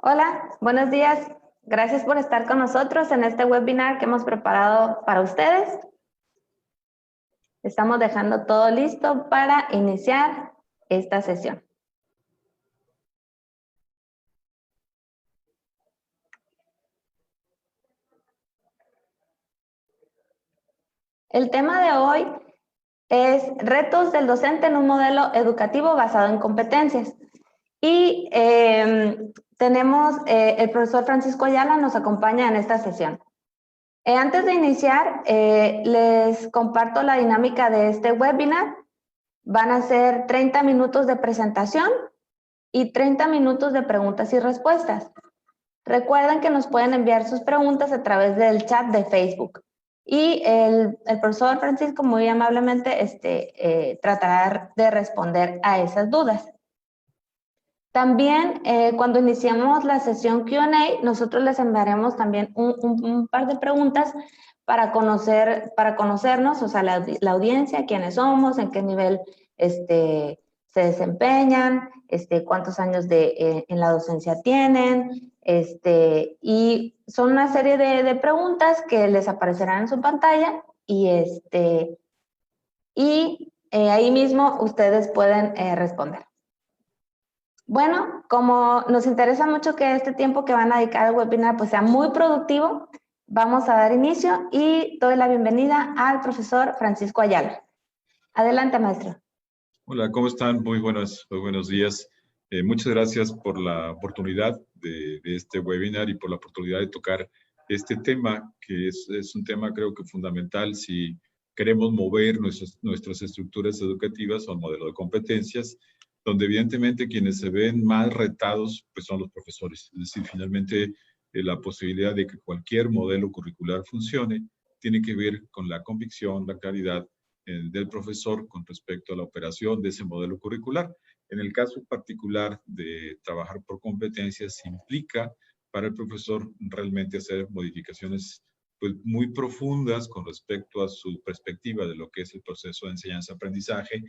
Hola, buenos días. Gracias por estar con nosotros en este webinar que hemos preparado para ustedes. Estamos dejando todo listo para iniciar esta sesión. El tema de hoy es retos del docente en un modelo educativo basado en competencias. Y tenemos el profesor Francisco Ayala nos acompaña en esta sesión. Antes de iniciar, les comparto la dinámica de este webinar. Van a ser 30 minutos de presentación y 30 minutos de preguntas y respuestas. Recuerden que nos pueden enviar sus preguntas a través del chat de Facebook. Y el profesor Francisco muy amablemente tratará de responder a esas dudas. También cuando iniciamos la sesión Q&A, nosotros les enviaremos también un par de preguntas para conocernos, o sea, la audiencia, quiénes somos, en qué nivel se desempeñan, cuántos años en la docencia tienen, y son una serie de preguntas que les aparecerán en su pantalla y ahí mismo ustedes pueden responder. Bueno, como nos interesa mucho que este tiempo que van a dedicar al webinar pues sea muy productivo, vamos a dar inicio y doy la bienvenida al profesor Francisco Ayala. Adelante, maestro. Hola, ¿cómo están? Muy buenos días. Muchas gracias por la oportunidad de este webinar y por la oportunidad de tocar este tema, que es un tema creo que fundamental si queremos mover nuestras estructuras educativas a un modelo de competencias, donde evidentemente quienes se ven más retados pues son los profesores. Es decir, finalmente la posibilidad de que cualquier modelo curricular funcione tiene que ver con la convicción, la claridad del profesor con respecto a la operación de ese modelo curricular. En el caso particular de trabajar por competencias, implica para el profesor realmente hacer modificaciones pues, muy profundas con respecto a su perspectiva de lo que es el proceso de enseñanza-aprendizaje,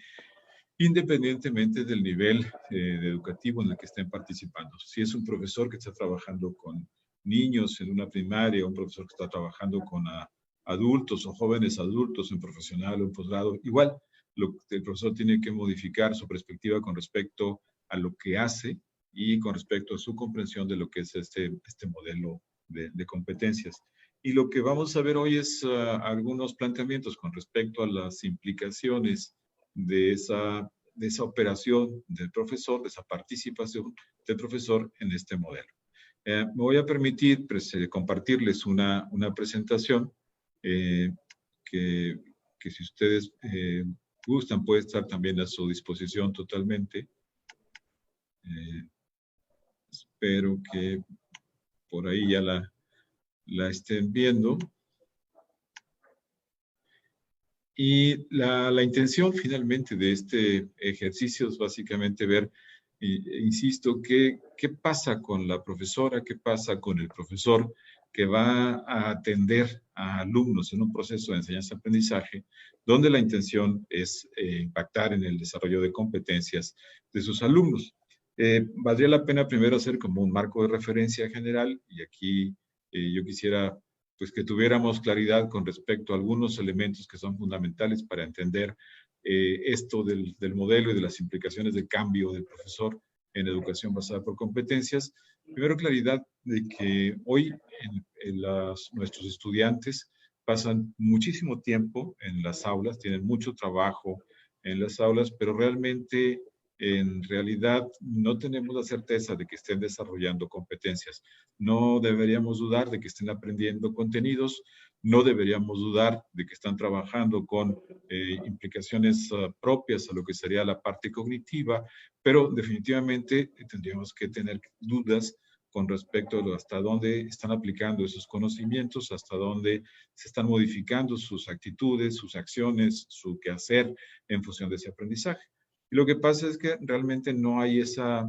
independientemente del nivel educativo en el que estén participando. Si es un profesor que está trabajando con niños en una primaria, un profesor que está trabajando con adultos o jóvenes adultos en profesional o en posgrado, igual el profesor tiene que modificar su perspectiva con respecto a lo que hace y con respecto a su comprensión de lo que es este modelo de competencias. Y lo que vamos a ver hoy es algunos planteamientos con respecto a las implicaciones de esa operación del profesor, de esa participación del profesor en este modelo. Me voy a permitir compartirles una presentación que si ustedes gustan puede estar también a su disposición totalmente. Espero que por ahí ya la estén viendo. Y la intención finalmente de este ejercicio es básicamente ver, insisto, qué pasa con la profesora, qué pasa con el profesor que va a atender a alumnos en un proceso de enseñanza-aprendizaje, donde la intención es impactar en el desarrollo de competencias de sus alumnos. Valdría la pena primero hacer como un marco de referencia general, y aquí yo quisiera pues que tuviéramos claridad con respecto a algunos elementos que son fundamentales para entender esto del modelo y de las implicaciones del cambio del profesor en educación basada por competencias. Primero, claridad de que hoy nuestros estudiantes pasan muchísimo tiempo en las aulas, tienen mucho trabajo en las aulas, pero realmente en realidad no tenemos la certeza de que estén desarrollando competencias. No deberíamos dudar de que estén aprendiendo contenidos, no deberíamos dudar de que están trabajando con implicaciones propias a lo que sería la parte cognitiva, pero definitivamente tendríamos que tener dudas con respecto a hasta dónde están aplicando esos conocimientos, hasta dónde se están modificando sus actitudes, sus acciones, su quehacer en función de ese aprendizaje. Y lo que pasa es que realmente no hay esa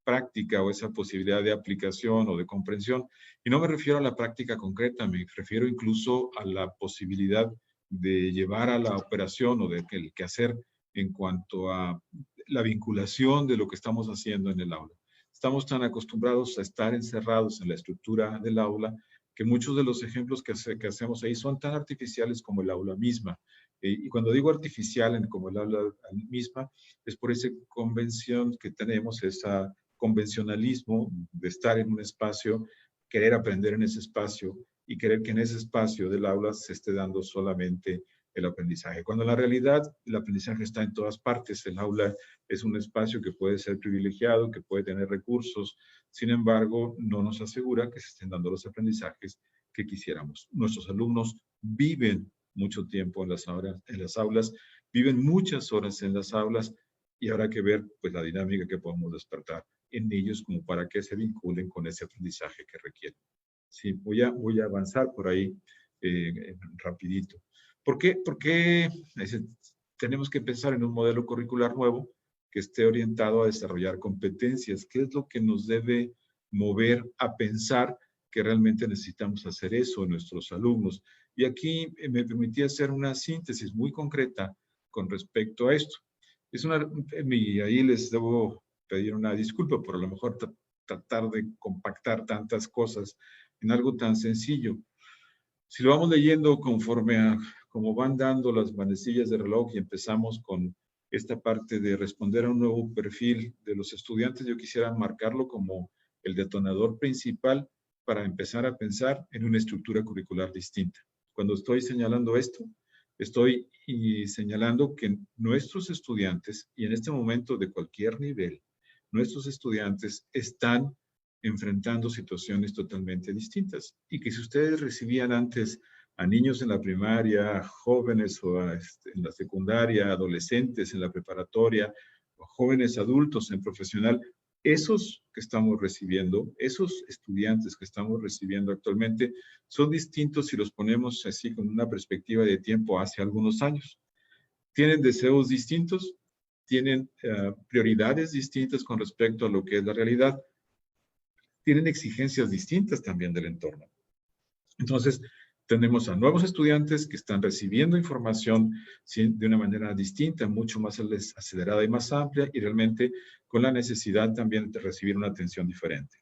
práctica o esa posibilidad de aplicación o de comprensión. Y no me refiero a la práctica concreta, me refiero incluso a la posibilidad de llevar a la operación o de el quehacer en cuanto a la vinculación de lo que estamos haciendo en el aula. Estamos tan acostumbrados a estar encerrados en la estructura del aula que muchos de los ejemplos que hacemos ahí son tan artificiales como el aula misma. Y cuando digo artificial como el aula misma, es por esa convención que tenemos, ese convencionalismo de estar en un espacio, querer aprender en ese espacio y querer que en ese espacio del aula se esté dando solamente el aprendizaje. Cuando en la realidad el aprendizaje está en todas partes, el aula es un espacio que puede ser privilegiado, que puede tener recursos, sin embargo, no nos asegura que se estén dando los aprendizajes que quisiéramos. Nuestros alumnos viven mucho tiempo en las aulas, viven muchas horas en las aulas y habrá que ver pues la dinámica que podemos despertar en ellos como para que se vinculen con ese aprendizaje que requieren. Sí, voy a avanzar por ahí rapidito. ¿Por qué? Porque tenemos que pensar en un modelo curricular nuevo que esté orientado a desarrollar competencias. ¿Qué es lo que nos debe mover a pensar que realmente necesitamos hacer eso en nuestros alumnos? Y aquí me permití hacer una síntesis muy concreta con respecto a esto. Y ahí les debo pedir una disculpa por a lo mejor tratar de compactar tantas cosas en algo tan sencillo. Si lo vamos leyendo conforme a cómo van dando las manecillas de reloj y empezamos con esta parte de responder a un nuevo perfil de los estudiantes, yo quisiera marcarlo como el detonador principal para empezar a pensar en una estructura curricular distinta. Cuando estoy señalando esto, estoy señalando que nuestros estudiantes, y en este momento de cualquier nivel, nuestros estudiantes están enfrentando situaciones totalmente distintas. Y que si ustedes recibían antes a niños en la primaria, jóvenes o en la secundaria, adolescentes en la preparatoria, o jóvenes adultos en profesional, esos que estamos recibiendo, esos estudiantes que estamos recibiendo actualmente, son distintos si los ponemos así con una perspectiva de tiempo hace algunos años. Tienen deseos distintos, tienen prioridades distintas con respecto a lo que es la realidad, tienen exigencias distintas también del entorno. Entonces, tenemos a nuevos estudiantes que están recibiendo información de una manera distinta, mucho más acelerada y más amplia, y realmente con la necesidad también de recibir una atención diferente.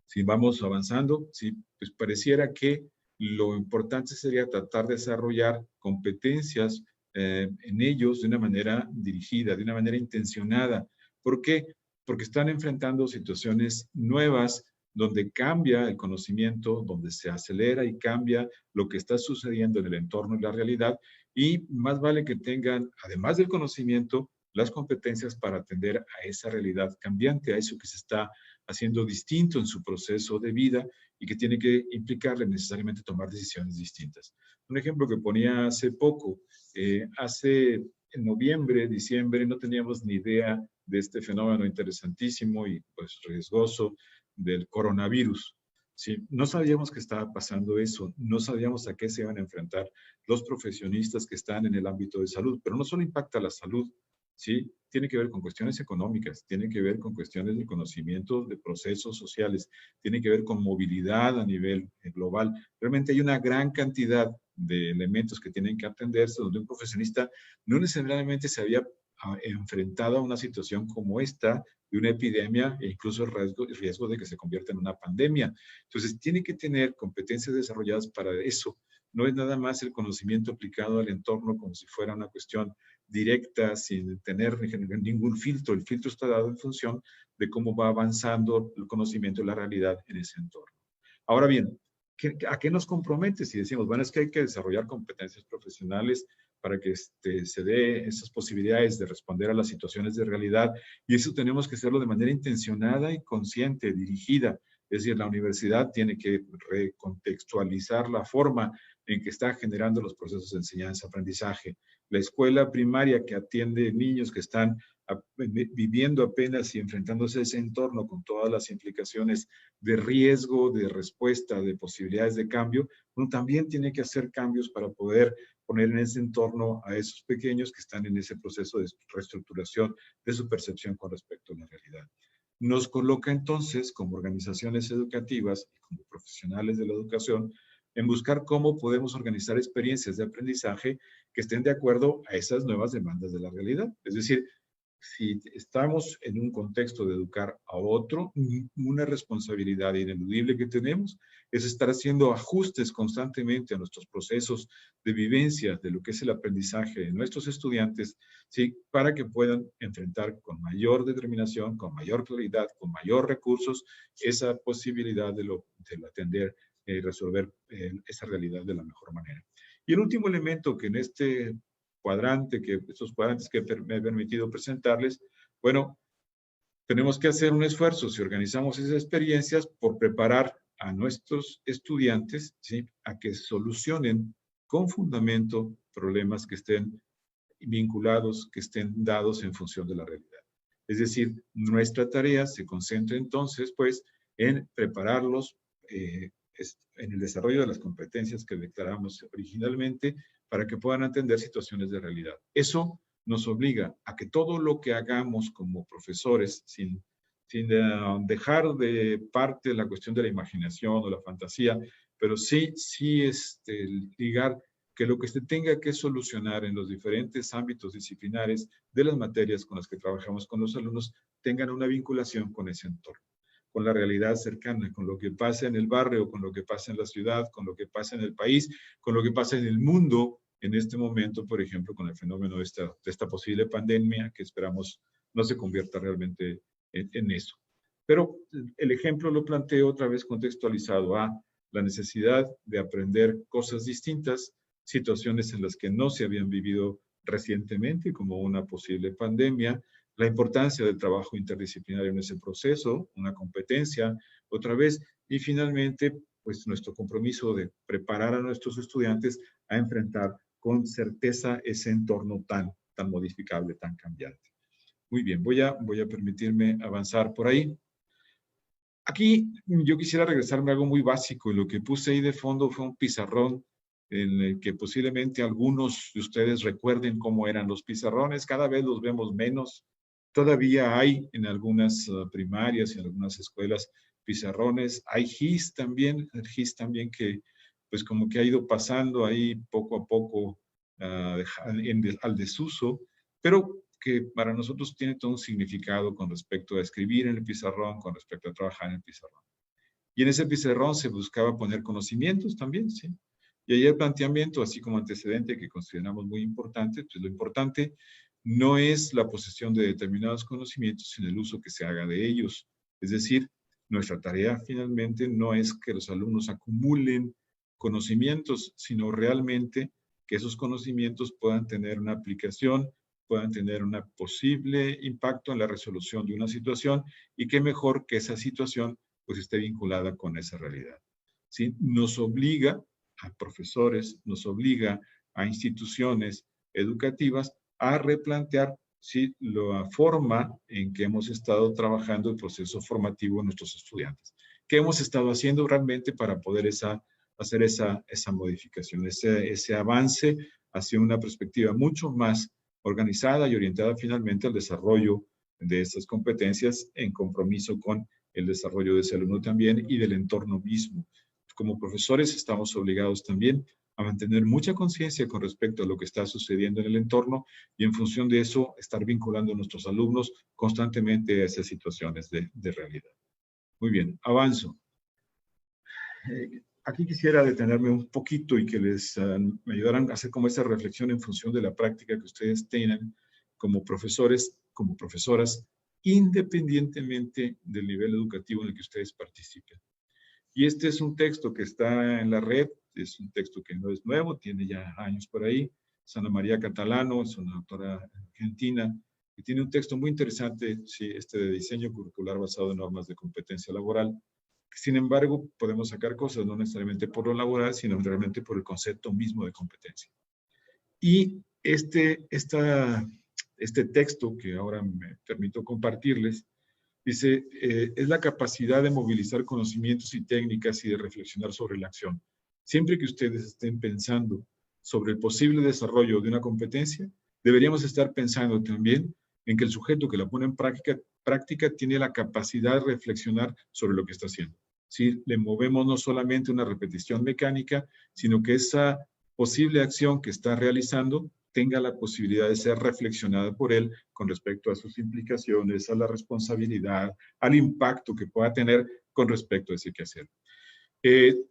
Si vamos avanzando, sí, pues pareciera que lo importante sería tratar de desarrollar competencias en ellos de una manera dirigida, de una manera intencionada. ¿Por qué? Porque están enfrentando situaciones nuevas donde cambia el conocimiento, donde se acelera y cambia lo que está sucediendo en el entorno y la realidad, y más vale que tengan, además del conocimiento, las competencias para atender a esa realidad cambiante, a eso que se está haciendo distinto en su proceso de vida y que tiene que implicarle necesariamente tomar decisiones distintas. Un ejemplo que ponía hace poco, en noviembre, diciembre, no teníamos ni idea de este fenómeno interesantísimo y pues riesgoso del coronavirus. ¿Sí? No sabíamos que estaba pasando eso, no sabíamos a qué se iban a enfrentar los profesionistas que están en el ámbito de salud, pero no solo impacta la salud, ¿sí? Tiene que ver con cuestiones económicas, tiene que ver con cuestiones de conocimiento de procesos sociales, tiene que ver con movilidad a nivel global. Realmente hay una gran cantidad de elementos que tienen que atenderse, donde un profesionista no necesariamente se había enfrentado a una situación como esta, de una epidemia e incluso el riesgo de que se convierta en una pandemia. Entonces, tiene que tener competencias desarrolladas para eso. No es nada más el conocimiento aplicado al entorno como si fuera una cuestión directa, sin tener ningún filtro. El filtro está dado en función de cómo va avanzando el conocimiento de la realidad en ese entorno. Ahora bien, ¿a qué nos compromete? Si decimos, bueno, es que hay que desarrollar competencias profesionales para que se dé esas posibilidades de responder a las situaciones de realidad, y eso tenemos que hacerlo de manera intencionada y consciente, dirigida. Es decir, la universidad tiene que recontextualizar la forma en que está generando los procesos de enseñanza-aprendizaje. La escuela primaria que atiende niños que están viviendo apenas y enfrentándose a ese entorno con todas las implicaciones de riesgo, de respuesta, de posibilidades de cambio, uno también tiene que hacer cambios para poder poner en ese entorno a esos pequeños que están en ese proceso de reestructuración de su percepción con respecto a la realidad. Nos coloca entonces como organizaciones educativas y como profesionales de la educación en buscar cómo podemos organizar experiencias de aprendizaje que estén de acuerdo a esas nuevas demandas de la realidad. Es decir, si estamos en un contexto de educar a otro, una responsabilidad ineludible que tenemos es estar haciendo ajustes constantemente a nuestros procesos de vivencia de lo que es el aprendizaje de nuestros estudiantes, ¿sí? Para que puedan enfrentar con mayor determinación, con mayor claridad, con mayor recursos, esa posibilidad de atender y resolver esa realidad de la mejor manera. Y el último elemento que en estos cuadrantes que me he permitido presentarles, bueno, tenemos que hacer un esfuerzo si organizamos esas experiencias por preparar a nuestros estudiantes, ¿sí? A que solucionen con fundamento problemas que estén vinculados, que estén dados en función de la realidad. Es decir, nuestra tarea se concentra entonces, pues, en prepararlos en el desarrollo de las competencias que declaramos originalmente para que puedan atender situaciones de realidad. Eso nos obliga a que todo lo que hagamos como profesores, sin dejar de parte la cuestión de la imaginación o la fantasía, pero sí ligar que lo que se tenga que solucionar en los diferentes ámbitos disciplinares de las materias con las que trabajamos con los alumnos tengan una vinculación con ese entorno, con la realidad cercana, con lo que pasa en el barrio, con lo que pasa en la ciudad, con lo que pasa en el país, con lo que pasa en el mundo en este momento, por ejemplo, con el fenómeno de esta posible pandemia que esperamos no se convierta realmente en eso. Pero el ejemplo lo planteo otra vez contextualizado a la necesidad de aprender cosas distintas, situaciones en las que no se habían vivido recientemente, como una posible pandemia, la importancia del trabajo interdisciplinario en ese proceso, una competencia, otra vez, y finalmente, pues nuestro compromiso de preparar a nuestros estudiantes a enfrentar con certeza ese entorno tan modificable, tan cambiante. Muy bien, voy a permitirme avanzar por ahí. Aquí yo quisiera regresarme a algo muy básico, y lo que puse ahí de fondo fue un pizarrón en el que posiblemente algunos de ustedes recuerden cómo eran los pizarrones, cada vez los vemos menos. Todavía hay en algunas primarias y en algunas escuelas pizarrones, hay GIS también, el GIS también que pues como que ha ido pasando ahí poco a poco al desuso, pero que para nosotros tiene todo un significado con respecto a escribir en el pizarrón, con respecto a trabajar en el pizarrón. Y en ese pizarrón se buscaba poner conocimientos también, ¿sí? Y ahí el planteamiento, así como antecedente que consideramos muy importante, pues lo importante no es la posesión de determinados conocimientos, sino el uso que se haga de ellos. Es decir, nuestra tarea finalmente no es que los alumnos acumulen conocimientos, sino realmente que esos conocimientos puedan tener una aplicación, puedan tener un posible impacto en la resolución de una situación, y qué mejor que esa situación pues esté vinculada con esa realidad. ¿Sí? Nos obliga a profesores, nos obliga a instituciones educativas a replantear, ¿sí?, la forma en que hemos estado trabajando el proceso formativo de nuestros estudiantes. ¿Qué hemos estado haciendo realmente para poder hacer esa modificación, ese avance hacia una perspectiva mucho más organizada y orientada finalmente al desarrollo de estas competencias en compromiso con el desarrollo de ese alumno también y del entorno mismo? Como profesores estamos obligados también a mantener mucha conciencia con respecto a lo que está sucediendo en el entorno, y en función de eso estar vinculando a nuestros alumnos constantemente a esas situaciones de realidad. Muy bien, avanzo. Aquí quisiera detenerme un poquito y que me ayudaran a hacer como esa reflexión en función de la práctica que ustedes tienen como profesores, como profesoras, independientemente del nivel educativo en el que ustedes participen. Y este es un texto que está en la red, es un texto que no es nuevo, tiene ya años por ahí. Ana María Catalano es una autora argentina que tiene un texto muy interesante, sí, de diseño curricular basado en normas de competencia laboral. Sin embargo, podemos sacar cosas no necesariamente por lo laboral, sino realmente por el concepto mismo de competencia. Y este texto que ahora me permito compartirles, dice, es la capacidad de movilizar conocimientos y técnicas y de reflexionar sobre la acción. Siempre que ustedes estén pensando sobre el posible desarrollo de una competencia, deberíamos estar pensando también en que el sujeto que la pone en práctica tiene la capacidad de reflexionar sobre lo que está haciendo. ¿sí? Le movemos no solamente una repetición mecánica, sino que esa posible acción que está realizando tenga la posibilidad de ser reflexionada por él con respecto a sus implicaciones, a la responsabilidad, al impacto que pueda tener con respecto a ese quehacer.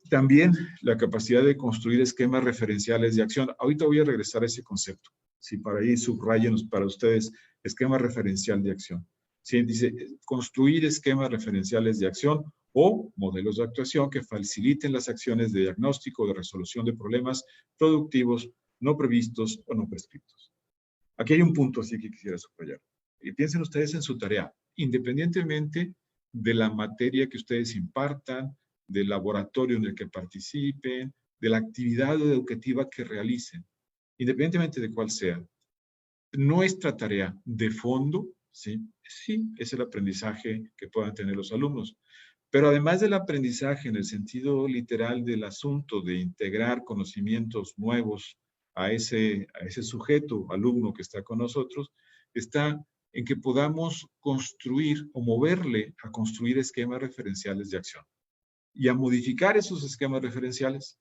También la capacidad de construir esquemas referenciales de acción. Ahorita voy a regresar a ese concepto. Si para ahí subrayen para ustedes, esquema referencial de acción. ¿Sí? Dice, construir esquemas referenciales de acción o modelos de actuación que faciliten las acciones de diagnóstico o de resolución de problemas productivos no previstos o no prescriptos. Aquí hay un punto así que quisiera subrayar. Y piensen ustedes en su tarea, independientemente de la materia que ustedes impartan, del laboratorio en el que participen, de la actividad educativa que realicen, independientemente de cuál sea. Nuestra tarea de fondo, sí, es el aprendizaje que puedan tener los alumnos. Pero además del aprendizaje en el sentido literal del asunto de integrar conocimientos nuevos a ese sujeto, alumno que está con nosotros, está en que podamos construir o moverle a construir esquemas referenciales de acción y a modificar esos esquemas referenciales.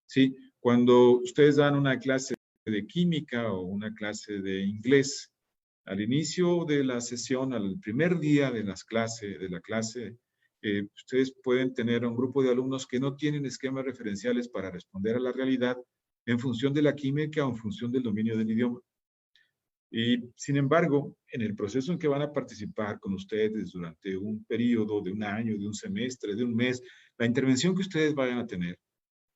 ¿Sí? Cuando ustedes dan una clase de química o una clase de inglés, al inicio de la sesión, al primer día de la clase, ustedes pueden tener un grupo de alumnos que no tienen esquemas referenciales para responder a la realidad en función de la química o en función del dominio del idioma. Y, sin embargo, en el proceso en que van a participar con ustedes durante un periodo de un año, de un semestre, de un mes, la intervención que ustedes vayan a tener,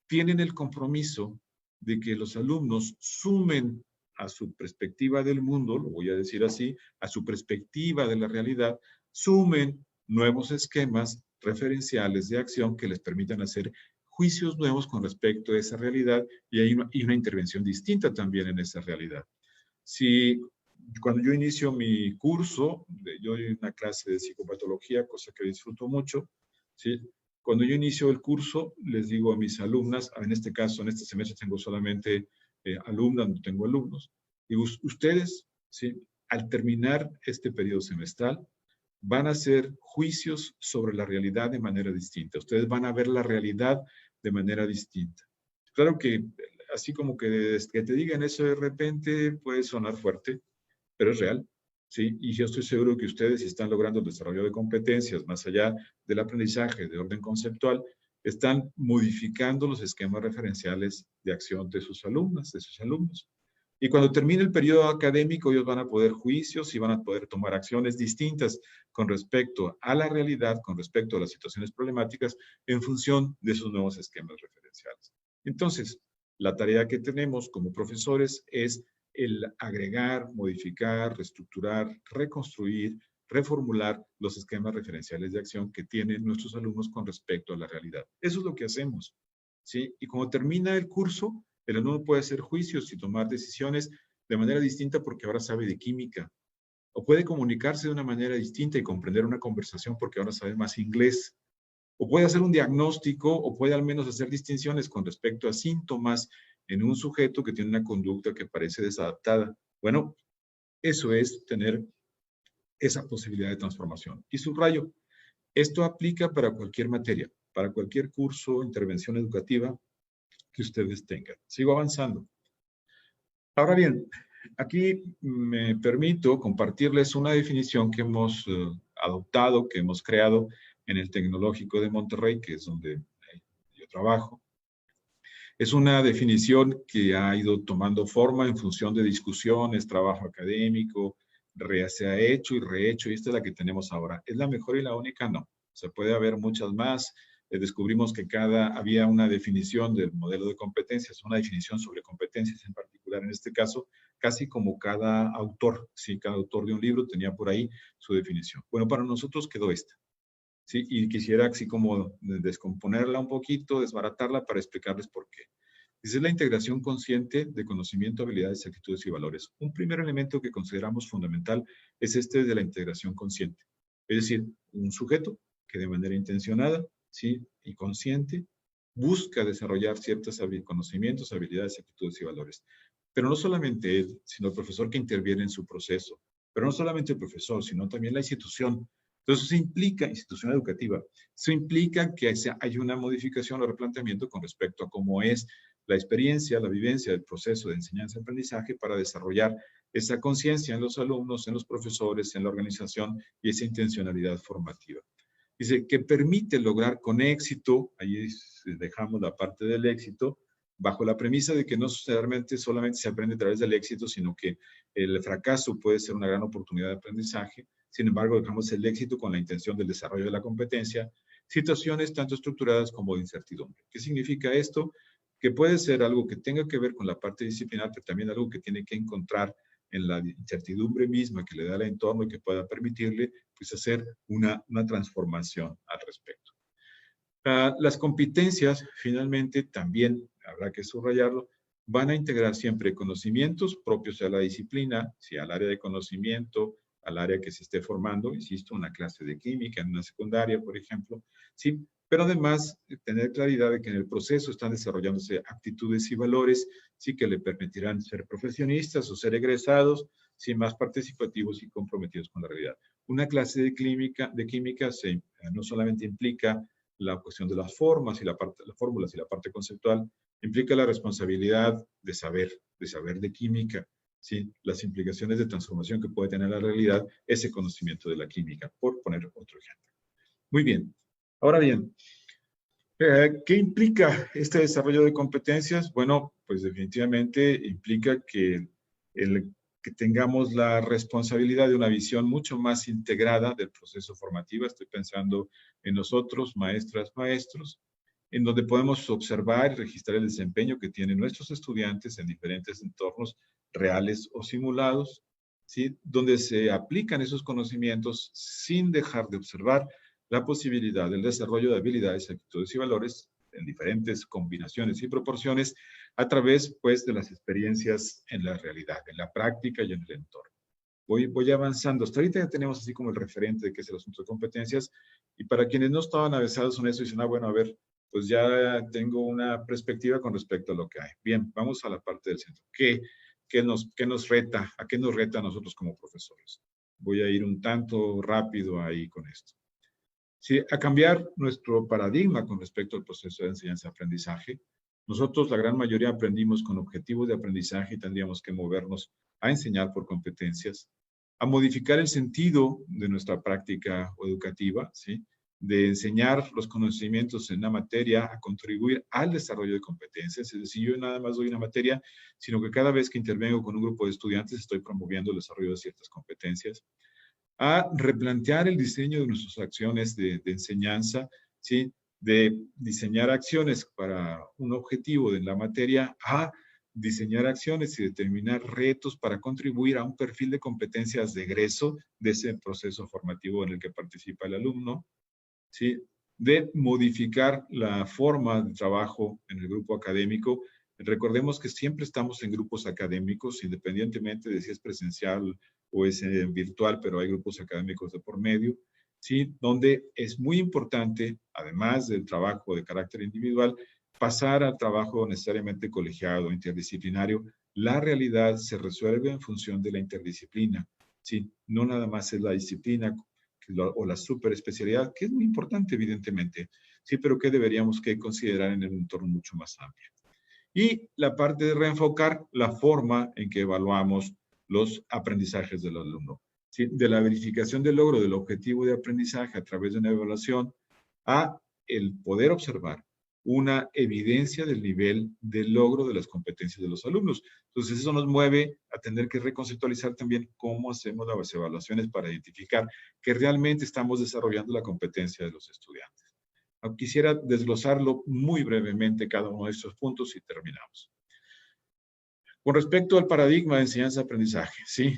tienen el compromiso de que los alumnos sumen a su perspectiva del mundo, lo voy a decir así, a su perspectiva de la realidad, sumen nuevos esquemas referenciales de acción que les permitan hacer juicios nuevos con respecto a esa realidad y hay una intervención distinta también en esa realidad. Si cuando yo inicio mi curso, yo doy una clase de psicopatología, cosa que disfruto mucho, ¿sí? Cuando yo inicio el curso, les digo a mis alumnas, en este caso, en este semestre tengo solamente alumnas, no tengo alumnos, digo, ustedes, ¿sí? Al terminar este periodo semestral, van a hacer juicios sobre la realidad de manera distinta. Ustedes van a ver la realidad de manera distinta. Claro que así como que te digan eso de repente puede sonar fuerte, pero es real, ¿sí? Y yo estoy seguro que ustedes, si están logrando el desarrollo de competencias más allá del aprendizaje de orden conceptual, están modificando los esquemas referenciales de acción de sus alumnas, de sus alumnos. Y cuando termine el periodo académico, ellos van a poder juicios y van a poder tomar acciones distintas con respecto a la realidad, con respecto a las situaciones problemáticas, en función de sus nuevos esquemas referenciales. Entonces, la tarea que tenemos como profesores es el agregar, modificar, reestructurar, reconstruir, reformular los esquemas referenciales de acción que tienen nuestros alumnos con respecto a la realidad. Eso es lo que hacemos, ¿sí? Y cuando termina el curso, el alumno puede hacer juicios y tomar decisiones de manera distinta porque ahora sabe de química. O puede comunicarse de una manera distinta y comprender una conversación porque ahora sabe más inglés. O puede hacer un diagnóstico o puede al menos hacer distinciones con respecto a síntomas en un sujeto que tiene una conducta que parece desadaptada. Bueno, eso es tener esa posibilidad de transformación. Y subrayo, esto aplica para cualquier materia, para cualquier curso, intervención educativa que ustedes tengan. Sigo avanzando. Ahora bien, aquí me permito compartirles una definición que hemos adoptado, que hemos creado en el Tecnológico de Monterrey, que es donde yo trabajo. Es una definición que ha ido tomando forma en función de discusiones, trabajo académico, se ha hecho y rehecho, y esta es la que tenemos ahora. ¿Es la mejor y la única? No. Se puede haber muchas más. Descubrimos que había una definición del modelo de competencias, una definición sobre competencias en particular, en este caso, casi como cada autor, ¿sí? Cada autor de un libro tenía por ahí su definición. Bueno, para nosotros quedó esta. ¿Sí? Y quisiera así como descomponerla un poquito, desbaratarla para explicarles por qué. Dice la integración consciente de conocimiento, habilidades, actitudes y valores. Un primer elemento que consideramos fundamental es este de la integración consciente. Es decir, un sujeto que de manera intencionada, ¿sí? Y consciente busca desarrollar ciertos conocimientos, habilidades, actitudes y valores. Pero no solamente él, sino el profesor que interviene en su proceso. Pero no solamente el profesor, sino también la institución Entonces, eso implica, institución educativa, eso implica que hay una modificación o replanteamiento con respecto a cómo es la experiencia, la vivencia del proceso de enseñanza-aprendizaje para desarrollar esa conciencia en los alumnos, en los profesores, en la organización y esa intencionalidad formativa. Dice que permite lograr con éxito, ahí dejamos la parte del éxito, bajo la premisa de que no necesariamente solamente se aprende a través del éxito, sino que el fracaso puede ser una gran oportunidad de aprendizaje. Sin embargo, dejamos el éxito con la intención del desarrollo de la competencia, situaciones tanto estructuradas como de incertidumbre. ¿Qué significa esto? Que puede ser algo que tenga que ver con la parte disciplinar, pero también algo que tiene que encontrar en la incertidumbre misma que le da el entorno y que pueda permitirle pues, hacer una transformación al respecto. Las competencias, finalmente, también habrá que subrayarlo, van a integrar siempre conocimientos propios a la disciplina, si al área de conocimiento, al área que se esté formando, insisto, una clase de química en una secundaria, por ejemplo, ¿sí? Pero además, tener claridad de que en el proceso están desarrollándose actitudes y valores, sí que le permitirán ser profesionistas o ser egresados, sí, más participativos y comprometidos con la realidad. Una clase de química no solamente implica la cuestión de las formas y las fórmulas y la parte conceptual, implica la responsabilidad de saber de química, ¿sí? Las implicaciones de transformación que puede tener la realidad, ese conocimiento de la química, por poner otro ejemplo. Muy bien. Ahora bien, ¿qué implica este desarrollo de competencias? Bueno, pues definitivamente implica que tengamos la responsabilidad de una visión mucho más integrada del proceso formativo. Estoy pensando en nosotros, maestras, maestros, en donde podemos observar y registrar el desempeño que tienen nuestros estudiantes en diferentes entornos reales o simulados, ¿sí? Donde se aplican esos conocimientos sin dejar de observar la posibilidad del desarrollo de habilidades, actitudes y valores en diferentes combinaciones y proporciones a través, pues, de las experiencias en la realidad, en la práctica y en el entorno. Voy avanzando. Hasta ahorita ya tenemos así como el referente de qué es el asunto de competencias, y para quienes no estaban avesados en eso, dicen, bueno, a ver, pues ya tengo una perspectiva con respecto a lo que hay. Bien, vamos a la parte del centro. ¿Qué nos reta? ¿A qué nos reta a nosotros como profesores? Voy a ir un tanto rápido ahí con esto. Sí, a cambiar nuestro paradigma con respecto al proceso de enseñanza-aprendizaje. Nosotros, la gran mayoría, aprendimos con objetivos de aprendizaje y tendríamos que movernos a enseñar por competencias, a modificar el sentido de nuestra práctica educativa, ¿sí? De enseñar los conocimientos en una materia a contribuir al desarrollo de competencias. Es decir, yo nada más doy una materia, sino que cada vez que intervengo con un grupo de estudiantes estoy promoviendo el desarrollo de ciertas competencias. A replantear el diseño de nuestras acciones de enseñanza, ¿sí? De diseñar acciones para un objetivo de la materia, a diseñar acciones y determinar retos para contribuir a un perfil de competencias de egreso de ese proceso formativo en el que participa el alumno, ¿sí? De modificar la forma de trabajo en el grupo académico. Recordemos que siempre estamos en grupos académicos, independientemente de si es presencial o es virtual, pero hay grupos académicos de por medio, ¿sí? Donde es muy importante, además del trabajo de carácter individual, pasar al trabajo necesariamente colegiado, interdisciplinario. La realidad se resuelve en función de la interdisciplina, ¿sí? No nada más es la disciplina o la superespecialidad, que es muy importante, evidentemente, sí, pero que deberíamos que considerar en un entorno mucho más amplio. Y la parte de reenfocar la forma en que evaluamos los aprendizajes del alumno, ¿sí? De la verificación del logro del objetivo de aprendizaje a través de una evaluación a el poder observar una evidencia del nivel de logro de las competencias de los alumnos. Entonces, eso nos mueve a tener que reconceptualizar también cómo hacemos las evaluaciones para identificar que realmente estamos desarrollando la competencia de los estudiantes. Quisiera desglosarlo muy brevemente cada uno de estos puntos y terminamos. Con respecto al paradigma de enseñanza-aprendizaje, ¿sí?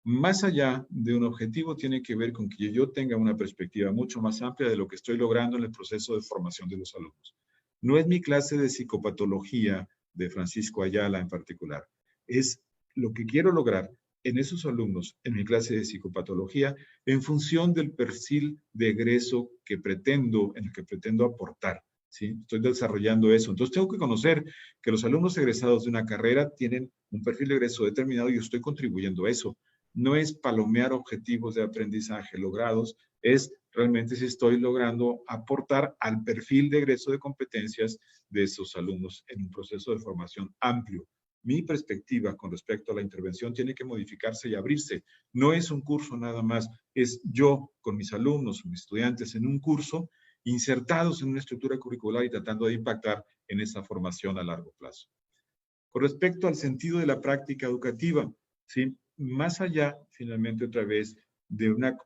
Más allá de un objetivo, tiene que ver con que yo tenga una perspectiva mucho más amplia de lo que estoy logrando en el proceso de formación de los alumnos. No es mi clase de psicopatología de Francisco Ayala en particular. Es lo que quiero lograr en esos alumnos, en mi clase de psicopatología, en función del perfil de egreso en el que pretendo aportar. ¿Sí? Estoy desarrollando eso. Entonces tengo que conocer que los alumnos egresados de una carrera tienen un perfil de egreso determinado y yo estoy contribuyendo a eso. no es palomear objetivos de aprendizaje logrados, es realmente si estoy logrando aportar al perfil de egreso de competencias de esos alumnos en un proceso de formación amplio. Mi perspectiva con respecto a la intervención tiene que modificarse y abrirse. No es un curso nada más, es yo con mis alumnos, mis estudiantes en un curso, insertados en una estructura curricular y tratando de impactar en esa formación a largo plazo. Con respecto al sentido de la práctica educativa, ¿sí? Más allá, finalmente, otra vez, de una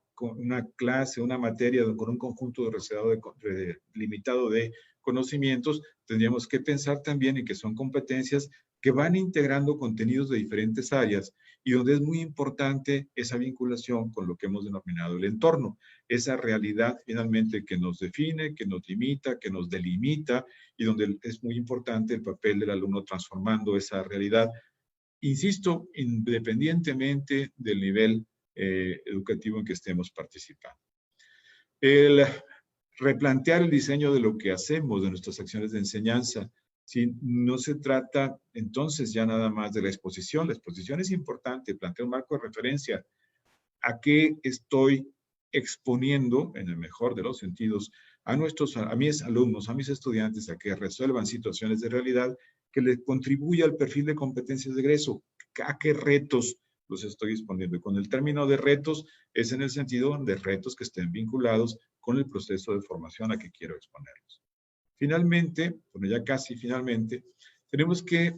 clase, una materia con un conjunto limitado de conocimientos, tendríamos que pensar también en que son competencias que van integrando contenidos de diferentes áreas y donde es muy importante esa vinculación con lo que hemos denominado el entorno, esa realidad finalmente que nos define, que nos limita, que nos delimita y donde es muy importante el papel del alumno transformando esa realidad, insisto, independientemente del nivel educativo en que estemos participando. El replantear el diseño de lo que hacemos, de nuestras acciones de enseñanza, ¿sí? No se trata entonces ya nada más de la exposición. La exposición es importante, plantear un marco de referencia. ¿A qué estoy exponiendo, en el mejor de los sentidos, a mis alumnos, a mis estudiantes, a que resuelvan situaciones de realidad que les contribuya al perfil de competencias de egreso? ¿A qué retos los estoy exponiendo? Y con el término de retos es en el sentido de retos que estén vinculados con el proceso de formación a que quiero exponerlos. Finalmente, bueno, ya casi finalmente, tenemos que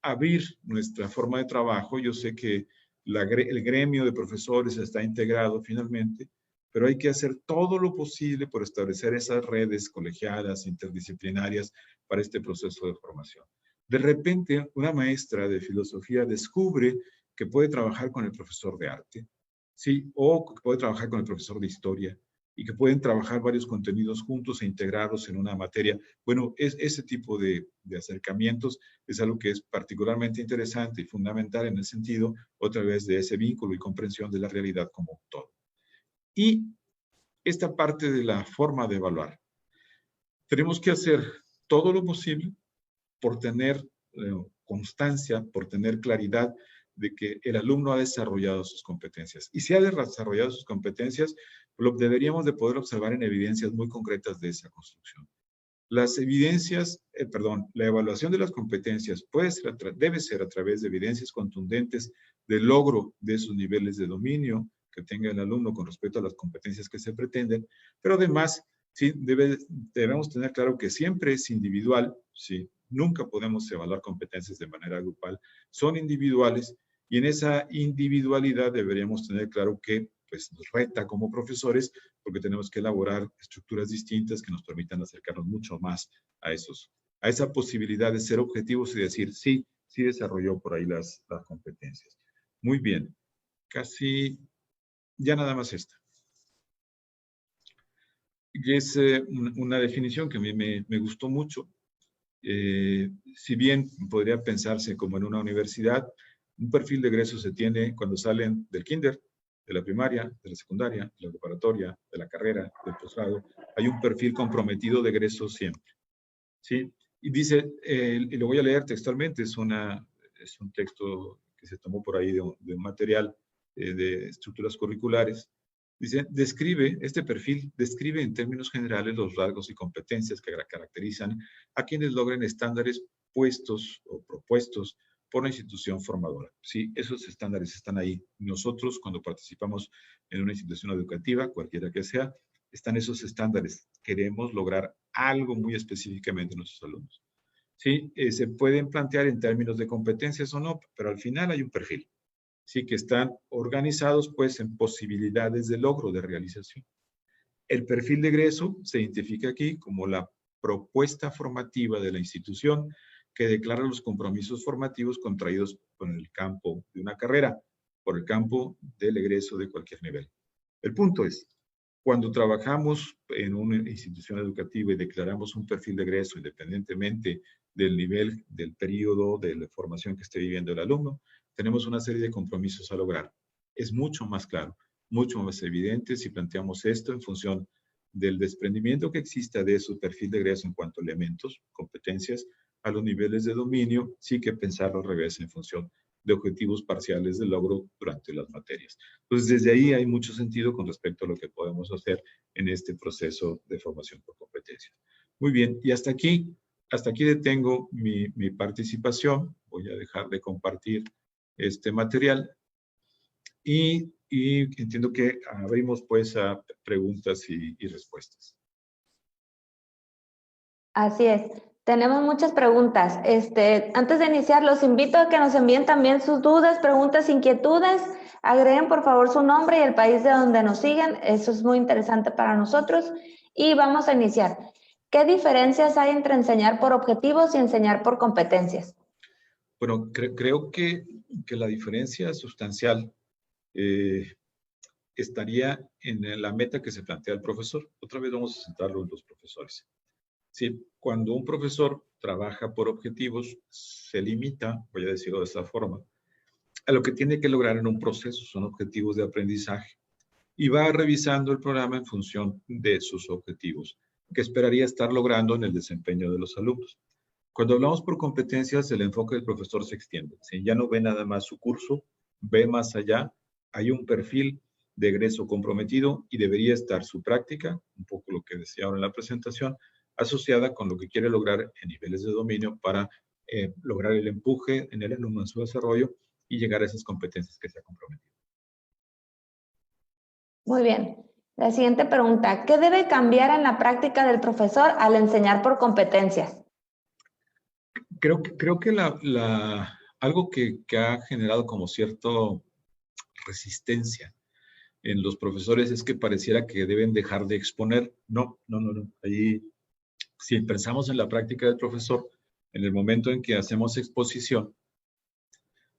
abrir nuestra forma de trabajo. Yo sé que el gremio de profesores está integrado finalmente, pero hay que hacer todo lo posible por establecer esas redes colegiadas, interdisciplinarias para este proceso de formación. De repente, una maestra de filosofía descubre que puede trabajar con el profesor de arte, ¿sí? O que puede trabajar con el profesor de historia, y que pueden trabajar varios contenidos juntos e integrados en una materia. Bueno, ese tipo de acercamientos es algo que es particularmente interesante y fundamental en el sentido, otra vez, de ese vínculo y comprensión de la realidad como un todo. Y esta parte de la forma de evaluar. Tenemos que hacer todo lo posible por tener constancia, por tener claridad de que el alumno ha desarrollado sus competencias. Y si ha desarrollado sus competencias, lo deberíamos de poder observar en evidencias muy concretas de esa construcción. Las evidencias, la evaluación de las competencias debe ser a través de evidencias contundentes de logro de esos niveles de dominio que tenga el alumno con respecto a las competencias que se pretenden, pero además, sí, debemos tener claro que siempre es individual, sí, nunca podemos evaluar competencias de manera grupal, son individuales y en esa individualidad deberíamos tener claro que pues, nos reta como profesores porque tenemos que elaborar estructuras distintas que nos permitan acercarnos mucho más a esa posibilidad de ser objetivos y decir, sí, sí desarrolló por ahí las competencias. Muy bien, casi ya nada más esta. Y es una definición que a mí me gustó mucho. Si bien podría pensarse como en una universidad, un perfil de egreso se tiene cuando salen del kinder, de la primaria, de la secundaria, de la preparatoria, de la carrera, del posgrado. Hay un perfil comprometido de egreso siempre. ¿Sí? Y dice, y lo voy a leer textualmente, es un texto que se tomó por ahí de un material de estructuras curriculares. Dice, este perfil describe en términos generales los rasgos y competencias que caracterizan a quienes logren estándares puestos o propuestos por la institución formadora. Sí, esos estándares están ahí. Nosotros, cuando participamos en una institución educativa, cualquiera que sea, están esos estándares. Queremos lograr algo muy específicamente en nuestros alumnos. Sí, se pueden plantear en términos de competencias o no, pero al final hay un perfil. Sí, que están organizados pues en posibilidades de logro, de realización. El perfil de egreso se identifica aquí como la propuesta formativa de la institución que declara los compromisos formativos contraídos con el campo de una carrera, por el campo del egreso de cualquier nivel. El punto es, cuando trabajamos en una institución educativa y declaramos un perfil de egreso independientemente del nivel, del periodo de la formación que esté viviendo el alumno, tenemos una serie de compromisos a lograr. Es mucho más claro, mucho más evidente si planteamos esto en función del desprendimiento que exista de su perfil de egreso en cuanto a elementos, competencias, a los niveles de dominio, sí que pensarlo al revés en función de objetivos parciales de logro durante las materias. Entonces, desde ahí hay mucho sentido con respecto a lo que podemos hacer en este proceso de formación por competencias. Muy bien, y hasta aquí detengo mi participación. Voy a dejar de compartir este material y entiendo que abrimos pues a preguntas y respuestas. Así es. Tenemos muchas preguntas. Antes de iniciar, los invito a que nos envíen también sus dudas, preguntas, inquietudes. Agreguen, por favor, su nombre y el país de donde nos siguen. Eso es muy interesante para nosotros. Y vamos a iniciar. ¿Qué diferencias hay entre enseñar por objetivos y enseñar por competencias? Bueno, creo que la diferencia sustancial estaría en la meta que se plantea el profesor. Otra vez vamos a centrarlo en los profesores. Sí, cuando un profesor trabaja por objetivos, se limita, voy a decirlo de esta forma, a lo que tiene que lograr en un proceso, son objetivos de aprendizaje, y va revisando el programa en función de sus objetivos, que esperaría estar logrando en el desempeño de los alumnos. Cuando hablamos por competencias, el enfoque del profesor se extiende. ¿Sí? Ya no ve nada más su curso, ve más allá, hay un perfil de egreso comprometido y debería estar su práctica, un poco lo que decía ahora en la presentación, asociada con lo que quiere lograr en niveles de dominio para lograr el empuje en el alumno en su desarrollo y llegar a esas competencias que se ha comprometido. Muy bien. La siguiente pregunta. ¿Qué debe cambiar en la práctica del profesor al enseñar por competencias? Creo que algo que ha generado como cierta resistencia en los profesores es que pareciera que deben dejar de exponer. No. Ahí, si pensamos en la práctica del profesor, en el momento en que hacemos exposición,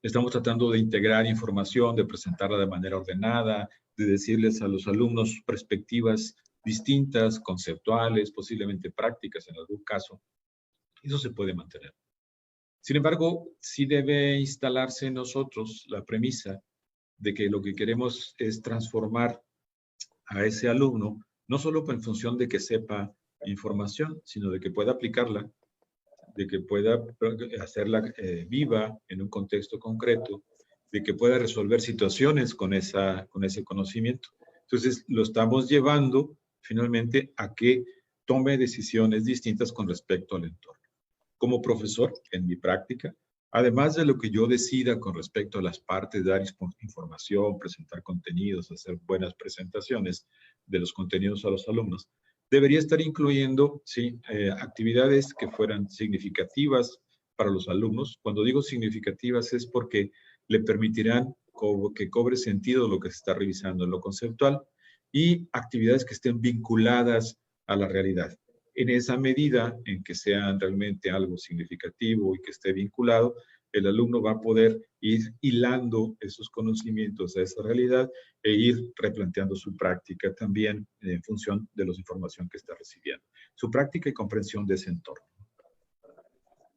estamos tratando de integrar información, de presentarla de manera ordenada, de decirles a los alumnos perspectivas distintas, conceptuales, posiblemente prácticas en algún caso. Eso se puede mantener. Sin embargo, sí debe instalarse en nosotros la premisa de que lo que queremos es transformar a ese alumno, no solo en función de que sepa información, sino de que pueda aplicarla, de que pueda hacerla viva en un contexto concreto, de que pueda resolver situaciones con ese conocimiento. Entonces, lo estamos llevando finalmente a que tome decisiones distintas con respecto al entorno. Como profesor, en mi práctica, además de lo que yo decida con respecto a las partes de dar información, presentar contenidos, hacer buenas presentaciones de los contenidos a los alumnos, debería estar incluyendo actividades que fueran significativas para los alumnos. Cuando digo significativas es porque le permitirán que cobre sentido lo que se está revisando en lo conceptual y actividades que estén vinculadas a la realidad. En esa medida en que sean realmente algo significativo y que esté vinculado, el alumno va a poder ir hilando esos conocimientos a esa realidad e ir replanteando su práctica también en función de la información que está recibiendo. Su práctica y comprensión de ese entorno.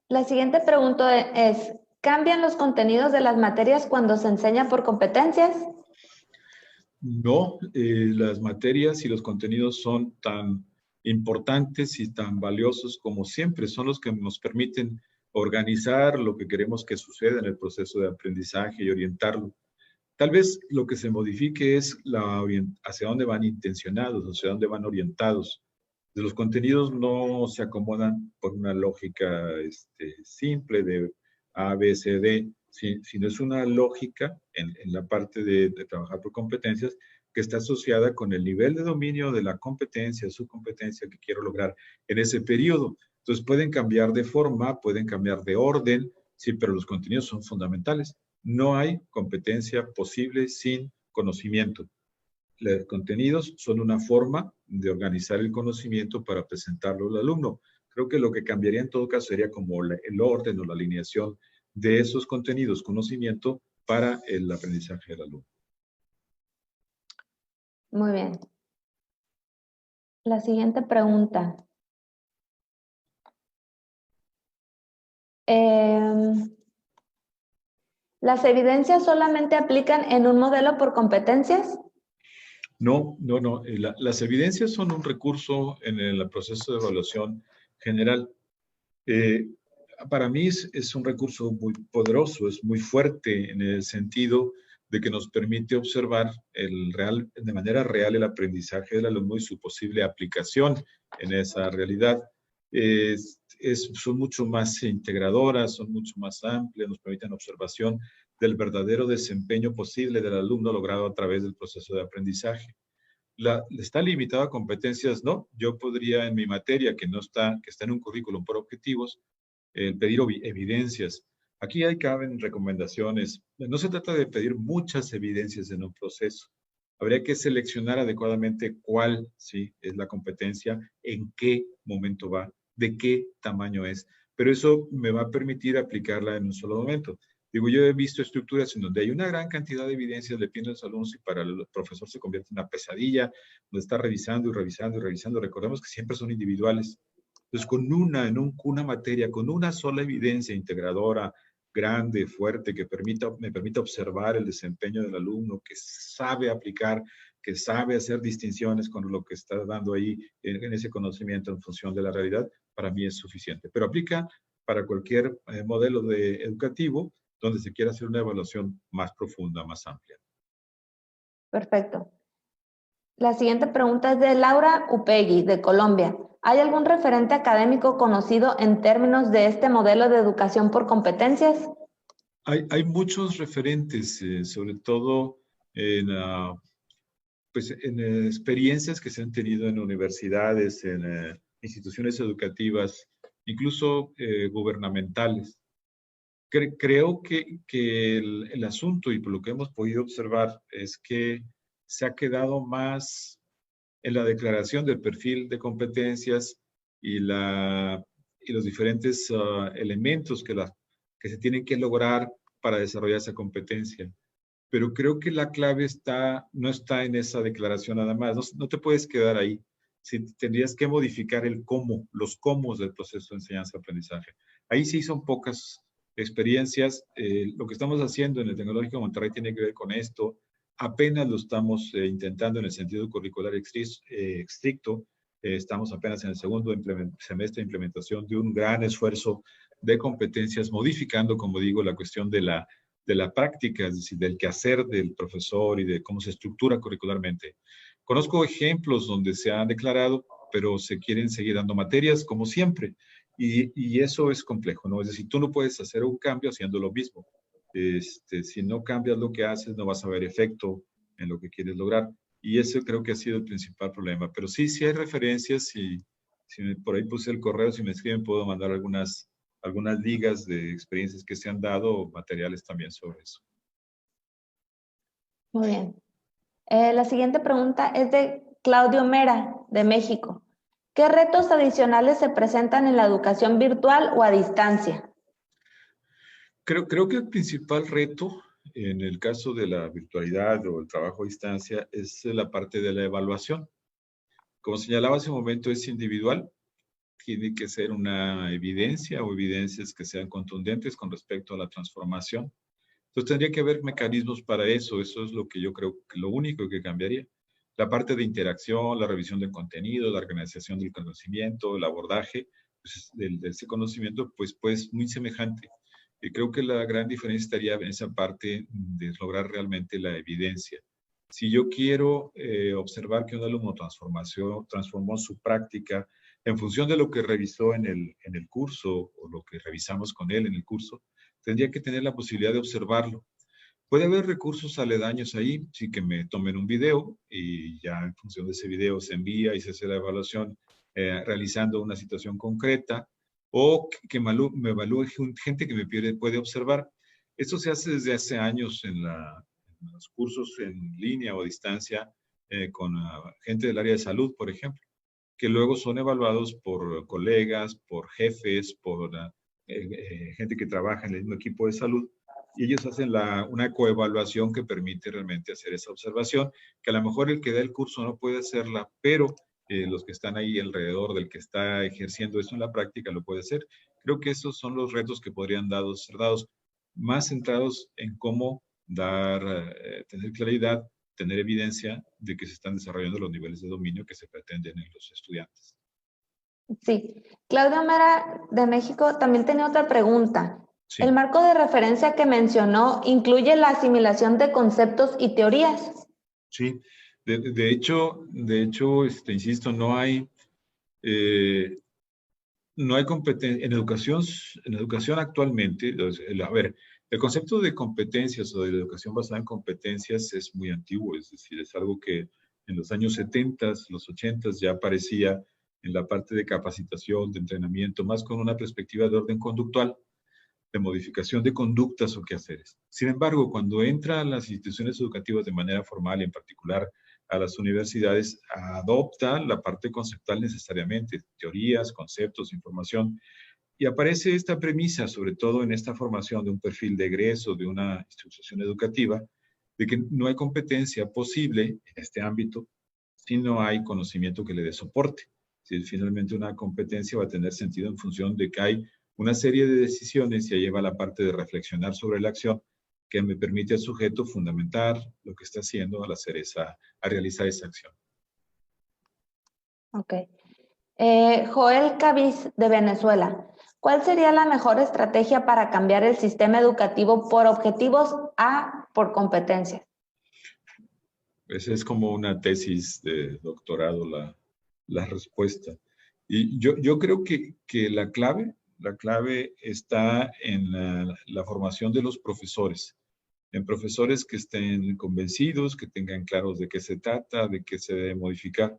La siguiente pregunta es, ¿cambian los contenidos de las materias cuando se enseña por competencias? No, las materias y los contenidos son tan importantes y tan valiosos como siempre. Son los que nos permiten organizar lo que queremos que suceda en el proceso de aprendizaje y orientarlo. Tal vez lo que se modifique es hacia dónde van intencionados, hacia dónde van orientados. Los contenidos no se acomodan por una lógica simple de A, B, C, D, sino es una lógica en la parte de trabajar por competencias que está asociada con el nivel de dominio de la competencia, su competencia que quiero lograr en ese periodo. Entonces pueden cambiar de forma, pueden cambiar de orden, sí, pero los contenidos son fundamentales. No hay competencia posible sin conocimiento. Los contenidos son una forma de organizar el conocimiento para presentarlo al alumno. Creo que lo que cambiaría en todo caso sería como el orden o la alineación de esos contenidos, conocimiento para el aprendizaje del alumno. Muy bien. La siguiente pregunta. ¿Las evidencias solamente aplican en un modelo por competencias? No. Las evidencias son un recurso en el proceso de evaluación general. para mí es un recurso muy poderoso, es muy fuerte en el sentido de que nos permite observar de manera real el aprendizaje del alumno y su posible aplicación en esa realidad. Son mucho más integradoras, son mucho más amplias, nos permiten observación del verdadero desempeño posible del alumno logrado a través del proceso de aprendizaje. ¿Está limitado a competencias? No. Yo podría en mi materia, que está en un currículum por objetivos, pedir evidencias. Aquí hay caben recomendaciones. No se trata de pedir muchas evidencias en un proceso. Habría que seleccionar adecuadamente cuál sí es la competencia, en qué momento va, de qué tamaño es. Pero eso me va a permitir aplicarla en un solo momento. Digo, yo he visto estructuras en donde hay una gran cantidad de evidencias, le piden a los alumnos y para el profesor se convierte en una pesadilla, donde está revisando y revisando y revisando. Recordemos que siempre son individuales. Entonces, una materia, con una sola evidencia integradora, grande, fuerte, que me permita observar el desempeño del alumno, que sabe aplicar, que sabe hacer distinciones con lo que está dando ahí en ese conocimiento en función de la realidad, para mí es suficiente. Pero aplica para cualquier modelo educativo donde se quiera hacer una evaluación más profunda, más amplia. Perfecto. La siguiente pregunta es de Laura Upegui, de Colombia. ¿Hay algún referente académico conocido en términos de este modelo de educación por competencias? Hay muchos referentes, sobre todo en, pues, en experiencias que se han tenido en universidades, en instituciones educativas, incluso gubernamentales. Creo que el asunto, y por lo que hemos podido observar, es que se ha quedado más en la declaración del perfil de competencias y, y los diferentes elementos que se tienen que lograr para desarrollar esa competencia. Pero creo que la clave no está en esa declaración nada más. No te puedes quedar ahí. Tendrías que modificar el cómo, los cómo del proceso de enseñanza-aprendizaje. Ahí sí son pocas experiencias. Lo que estamos haciendo en el Tecnológico de Monterrey tiene que ver con esto. Apenas lo estamos intentando en el sentido curricular estricto. Estamos apenas en el segundo semestre de implementación de un gran esfuerzo de competencias, modificando, como digo, la cuestión de la práctica, es decir, del quehacer del profesor y de cómo se estructura curricularmente. Conozco ejemplos donde se han declarado, pero se quieren seguir dando materias como siempre. Y eso es complejo, ¿no? Es decir, tú no puedes hacer un cambio haciendo lo mismo. Si no cambias lo que haces, no vas a ver efecto en lo que quieres lograr. Y eso creo que ha sido el principal problema. Pero sí hay referencias y si por ahí puse el correo, si me escriben, puedo mandar algunas ligas de experiencias que se han dado o materiales también sobre eso. Muy bien. La siguiente pregunta es de Claudio Mera, de México. ¿Qué retos adicionales se presentan en la educación virtual o a distancia? Creo que el principal reto en el caso de la virtualidad o el trabajo a distancia es la parte de la evaluación. Como señalaba hace un momento, es individual. Tiene que ser una evidencia o evidencias que sean contundentes con respecto a la transformación. Entonces tendría que haber mecanismos para eso. Eso es lo que yo creo que lo único que cambiaría. La parte de interacción, la revisión del contenido, la organización del conocimiento, el abordaje pues, de ese conocimiento, pues muy semejante. Y creo que la gran diferencia estaría en esa parte de lograr realmente la evidencia. Si yo quiero observar que un alumno transformó su práctica en función de lo que revisó en el curso o lo que revisamos con él en el curso, tendría que tener la posibilidad de observarlo. Puede haber recursos aledaños ahí, sí que me tomen un video y ya en función de ese video se envía y se hace la evaluación realizando una situación concreta o que me evalúe gente que me puede observar. Esto se hace desde hace años en los cursos en línea o a distancia con gente del área de salud, por ejemplo, que luego son evaluados por colegas, por jefes, por gente que trabaja en el mismo equipo de salud y ellos hacen una coevaluación que permite realmente hacer esa observación, que a lo mejor el que da el curso no puede hacerla, pero los que están ahí alrededor del que está ejerciendo eso en la práctica lo puede hacer. Creo que esos son los retos que podrían ser dados más centrados en cómo tener claridad, tener evidencia de que se están desarrollando los niveles de dominio que se pretenden en los estudiantes. Sí. Claudia Mera de México también tenía otra pregunta. Sí, ¿El marco de referencia que mencionó incluye la asimilación de conceptos y teorías? sí. De hecho, insisto, eh, no hay competencia en educación actualmente. A ver, el concepto de competencias o de la educación basada en competencias es muy antiguo, es decir, es algo que en los años 70, los 80 ya aparecía en la parte de capacitación, de entrenamiento, más con una perspectiva de orden conductual, de modificación de conductas o quehaceres. Sin embargo, cuando entra a las instituciones educativas de manera formal y en particular a las universidades, adopta la parte conceptual necesariamente, teorías, conceptos, información, y aparece esta premisa, sobre todo en esta formación de un perfil de egreso de una institución educativa, de que no hay competencia posible en este ámbito si no hay conocimiento que le dé soporte. Si finalmente una competencia va a tener sentido en función de que hay una serie de decisiones y ahí lleva la parte de reflexionar sobre la acción que me permite al sujeto fundamentar lo que está haciendo al hacer a realizar esa acción. Ok. Joel Cabiz de Venezuela. ¿Cuál sería la mejor estrategia para cambiar el sistema educativo por objetivos a por competencias? Esa es como una tesis de doctorado la respuesta. Y yo creo que la clave está en la formación de los profesores, en profesores que estén convencidos, que tengan claros de qué se trata, de qué se debe modificar.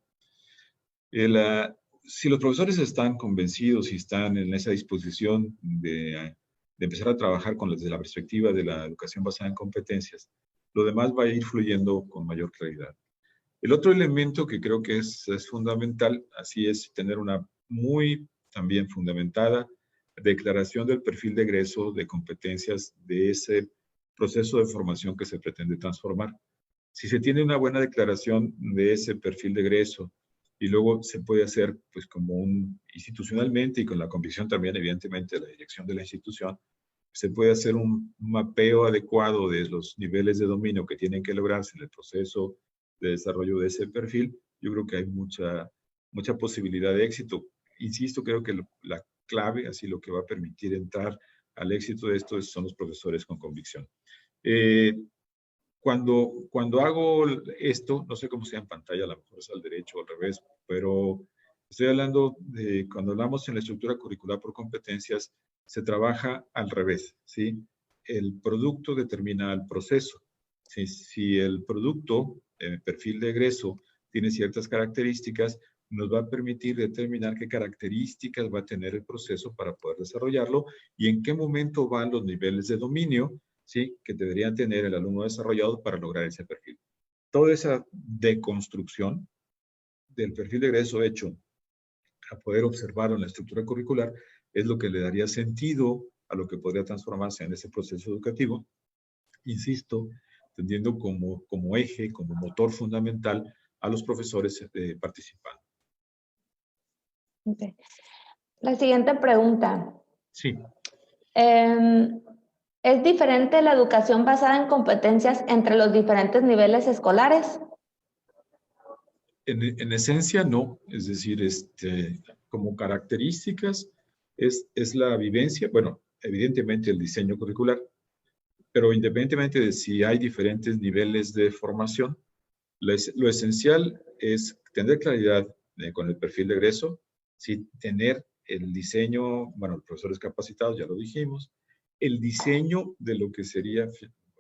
Si los profesores están convencidos y están en esa disposición de empezar a trabajar desde la perspectiva de la educación basada en competencias, lo demás va a ir fluyendo con mayor claridad. El otro elemento que creo que es fundamental, así es, tener una muy también fundamentada declaración del perfil de egreso de competencias de ese proceso de formación que se pretende transformar. Si se tiene una buena declaración de ese perfil de egreso y luego se puede hacer pues como institucionalmente y con la convicción también evidentemente de la dirección de la institución, se puede hacer un mapeo adecuado de los niveles de dominio que tienen que lograrse en el proceso de desarrollo de ese perfil. Yo creo que hay mucha posibilidad de éxito. Insisto, creo que la clave, así lo que va a permitir entrar al éxito de esto son los profesores con convicción. Eh, cuando hago esto, no sé cómo sea en pantalla, a lo mejor es al derecho o al revés, pero estoy hablando de cuando hablamos en la estructura curricular por competencias, se trabaja al revés, ¿sí? El producto determina el proceso. Si el producto, el perfil de egreso, tiene ciertas características, nos va a permitir determinar qué características va a tener el proceso para poder desarrollarlo y en qué momento van los niveles de dominio, ¿sí?, que deberían tener el alumno desarrollado para lograr ese perfil. Toda esa deconstrucción del perfil de egreso hecho a poder observarlo en la estructura curricular es lo que le daría sentido a lo que podría transformarse en ese proceso educativo, insisto, teniendo como eje, como motor fundamental a los profesores participando. Okay. La siguiente pregunta. Sí. ¿Es diferente la educación basada en competencias entre los diferentes niveles escolares? En esencia, no. Es decir, como características es la vivencia, bueno, evidentemente el diseño curricular, pero independientemente de si hay diferentes niveles de formación, lo esencial es tener claridad con el perfil de egreso, sí, tener el diseño, bueno, los profesores capacitados, ya lo dijimos, el diseño de lo que sería,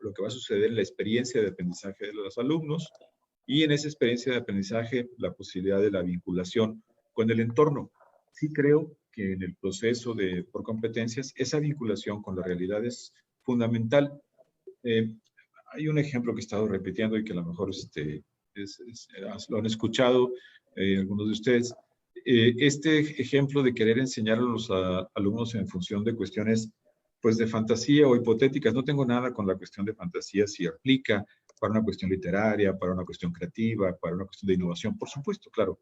lo que va a suceder en la experiencia de aprendizaje de los alumnos y en esa experiencia de aprendizaje la posibilidad de la vinculación con el entorno. Sí creo que en el proceso por competencias esa vinculación con la realidad es fundamental. Hay un ejemplo que he estado repitiendo y que a lo mejor lo han escuchado algunos de ustedes. Este ejemplo de querer enseñar a los alumnos en función de cuestiones pues de fantasía o hipotéticas. No tengo nada con la cuestión de fantasía si aplica para una cuestión literaria, para una cuestión creativa, para una cuestión de innovación, por supuesto, claro.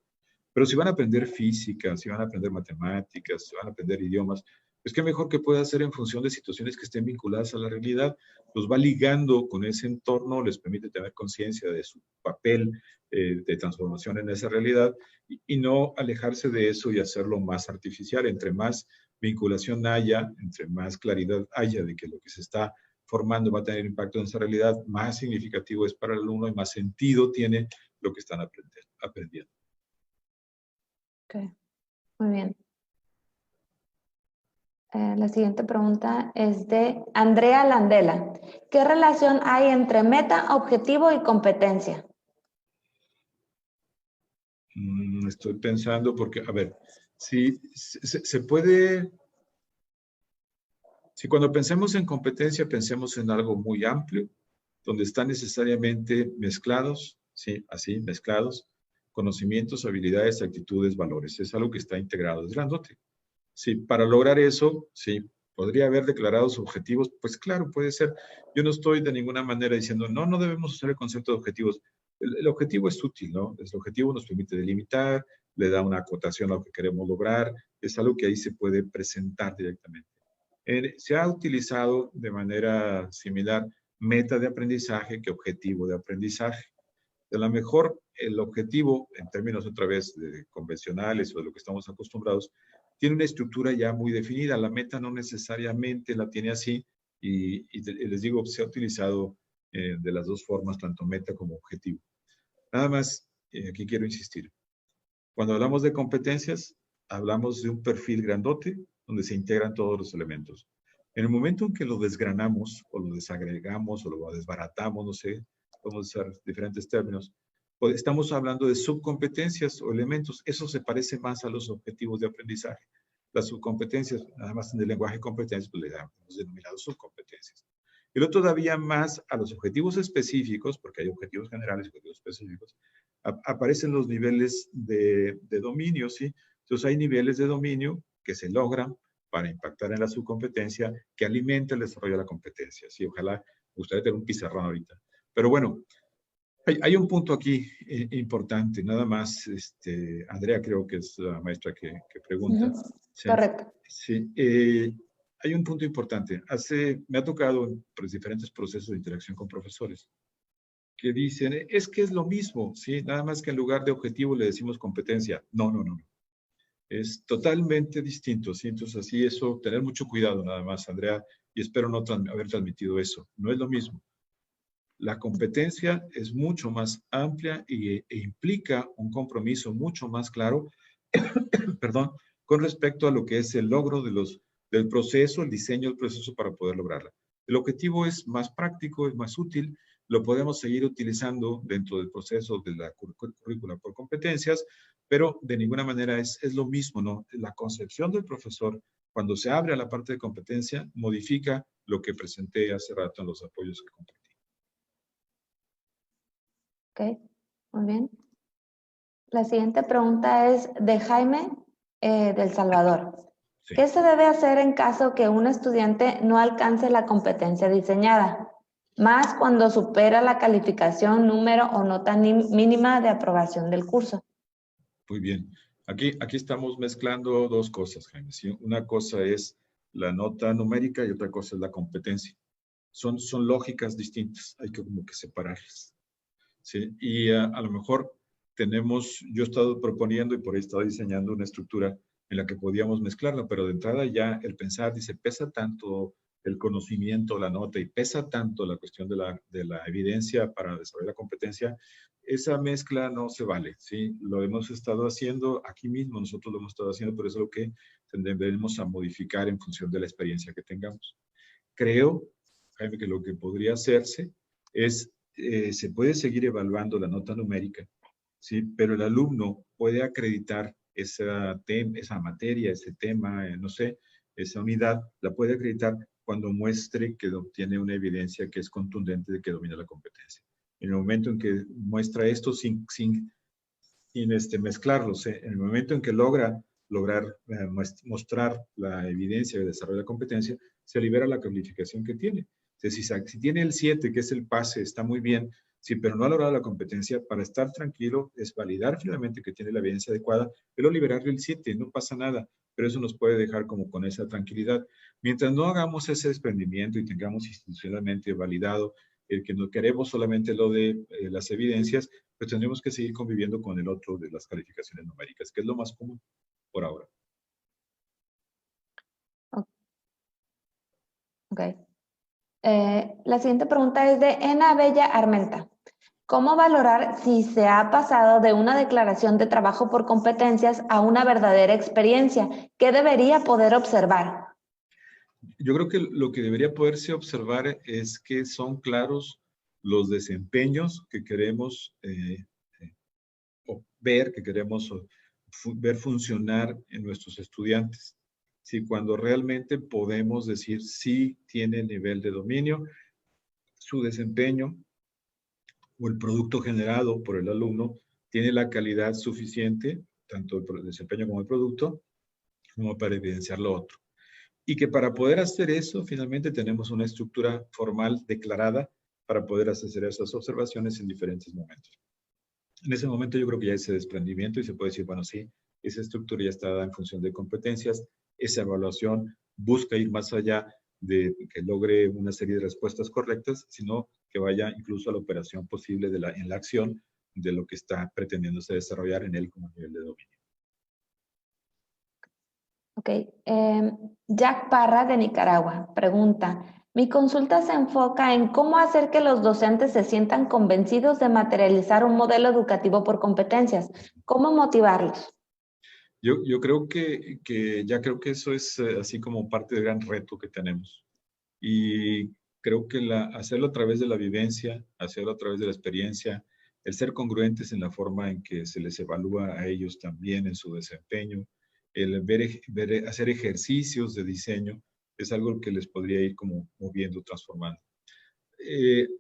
Pero si van a aprender física, si van a aprender matemáticas, si van a aprender idiomas, Es que mejor que pueda hacer en función de situaciones que estén vinculadas a la realidad, los va ligando con ese entorno, les permite tener conciencia de su papel de transformación en esa realidad y no alejarse de eso y hacerlo más artificial. Entre más vinculación haya, entre más claridad haya de que lo que se está formando va a tener impacto en esa realidad, más significativo es para el alumno y más sentido tiene lo que están aprendiendo. Ok, muy bien. La siguiente pregunta es de Andrea Landela. ¿Qué relación hay entre meta, objetivo y competencia? Estoy pensando porque, a ver, si se puede, si cuando pensemos en competencia pensemos en algo muy amplio, donde están necesariamente mezclados, sí, así, mezclados, conocimientos, habilidades, actitudes, valores. Es algo que está integrado, es grandote. Sí, para lograr eso, sí, podría haber declarados objetivos, pues claro, puede ser. Yo no estoy de ninguna manera diciendo, no, no debemos usar el concepto de objetivos. El objetivo es útil, ¿no? El objetivo nos permite delimitar, le da una acotación a lo que queremos lograr, es algo que ahí se puede presentar directamente. Se ha utilizado de manera similar meta de aprendizaje que objetivo de aprendizaje. A lo mejor el objetivo, en términos otra vez de convencionales o de lo que estamos acostumbrados, tiene una estructura ya muy definida. La meta no necesariamente la tiene así y les digo, se ha utilizado de las dos formas, tanto meta como objetivo. Nada más, aquí quiero insistir. Cuando hablamos de competencias, hablamos de un perfil grandote donde se integran todos los elementos. En el momento en que lo desgranamos o lo desagregamos o lo desbaratamos, no sé, podemos usar diferentes términos, pues estamos hablando de subcompetencias o elementos. Eso se parece más a los objetivos de aprendizaje. Las subcompetencias, nada más en el lenguaje de competencias, pues le hemos denominado subcompetencias. Y luego todavía más a los objetivos específicos, porque hay objetivos generales y objetivos específicos, aparecen los niveles de dominio, ¿sí? Entonces hay niveles de dominio que se logran para impactar en la subcompetencia, que alimenta el desarrollo de la competencia, ¿sí? Ojalá, me gustaría tener un pizarrón ahorita. Pero bueno, hay un punto aquí importante, nada más, Andrea creo que es la maestra que pregunta. ¿Sí? Correcto. Sí, hay un punto importante. Me ha tocado pues, diferentes procesos de interacción con profesores que dicen, es que es lo mismo, ¿sí? Nada más que en lugar de objetivo le decimos competencia. No, no, no. Es totalmente distinto, ¿sí? Entonces, así eso, tener mucho cuidado nada más, Andrea, y espero no haber transmitido eso. No es lo mismo. La competencia es mucho más amplia e implica un compromiso mucho más claro, perdón, con respecto a lo que es el logro del proceso, el diseño del proceso para poder lograrla. El objetivo es más práctico, es más útil, lo podemos seguir utilizando dentro del proceso de la currícula por competencias, pero de ninguna manera es lo mismo, ¿no? La concepción del profesor, cuando se abre a la parte de competencia, modifica lo que presenté hace rato en los apoyos que compartí. Ok, muy bien. La siguiente pregunta es de Jaime del Salvador. Sí. ¿Qué se debe hacer en caso que un estudiante no alcance la competencia diseñada? Más cuando supera la calificación, número o nota mínima de aprobación del curso. Muy bien. Aquí estamos mezclando dos cosas, Jaime. ¿Sí? Una cosa es la nota numérica y otra cosa es la competencia. Son lógicas distintas. Hay que como que separarlas. ¿Sí? Y a lo mejor yo he estado proponiendo y por ahí he estado diseñando una estructura en la que podíamos mezclarla, pero de entrada ya el pensar, dice, pesa tanto el conocimiento, la nota, y pesa tanto la cuestión de la evidencia para desarrollar la competencia, esa mezcla no se vale, ¿sí? Lo hemos estado haciendo aquí mismo, nosotros lo hemos estado haciendo, pero es lo que tendremos a modificar en función de la experiencia que tengamos. Creo, Jaime, que lo que podría hacerse es se puede seguir evaluando la nota numérica, ¿sí? Pero el alumno puede acreditar esa materia, ese tema, no sé, esa unidad, la puede acreditar cuando muestre que obtiene una evidencia que es contundente de que domina la competencia. En el momento en que muestra esto sin mezclarlos, en el momento en que lograr mostrar la evidencia de desarrollo de la competencia, se libera la calificación que tiene. Si tiene el 7, que es el pase, está muy bien, sí, pero no ha logrado la competencia, para estar tranquilo es validar finalmente que tiene la evidencia adecuada, pero liberarle el 7, no pasa nada. pero eso nos puede dejar como con esa tranquilidad. Mientras no hagamos ese desprendimiento y tengamos institucionalmente validado el que no queremos solamente lo de las evidencias, pues tendremos que seguir conviviendo con el otro de las calificaciones numéricas, que es lo más común por ahora. Ok. La siguiente pregunta es de Ena Bella Armenta. ¿Cómo valorar si se ha pasado de una declaración de trabajo por competencias a una verdadera experiencia? ¿Qué debería poder observar? Yo creo que lo que debería poderse observar es que son claros los desempeños que queremos ver, que queremos ver funcionar en nuestros estudiantes. Si cuando realmente podemos decir si tiene el nivel de dominio, su desempeño o el producto generado por el alumno tiene la calidad suficiente, tanto el desempeño como el producto, como para evidenciar lo otro. Y que para poder hacer eso, finalmente tenemos una estructura formal declarada para poder hacer esas observaciones en diferentes momentos. En ese momento yo creo que ya hay ese desprendimiento y se puede decir, bueno, sí, esa estructura ya está dada en función de competencias, esa evaluación busca ir más allá de que logre una serie de respuestas correctas, sino que vaya incluso a la operación posible en la acción de lo que está pretendiéndose desarrollar en él como nivel de dominio. Ok. Jack Parra de Nicaragua pregunta, mi consulta se enfoca en cómo hacer que los docentes se sientan convencidos de materializar un modelo educativo por competencias. ¿Cómo motivarlos? Yo creo que ya creo que eso es así como parte del gran reto que tenemos. Y creo que hacerlo a través de la vivencia, hacerlo a través de la experiencia, el ser congruentes en la forma en que se les evalúa a ellos también en su desempeño, el hacer ejercicios de diseño, es algo que les podría ir como moviendo, transformando.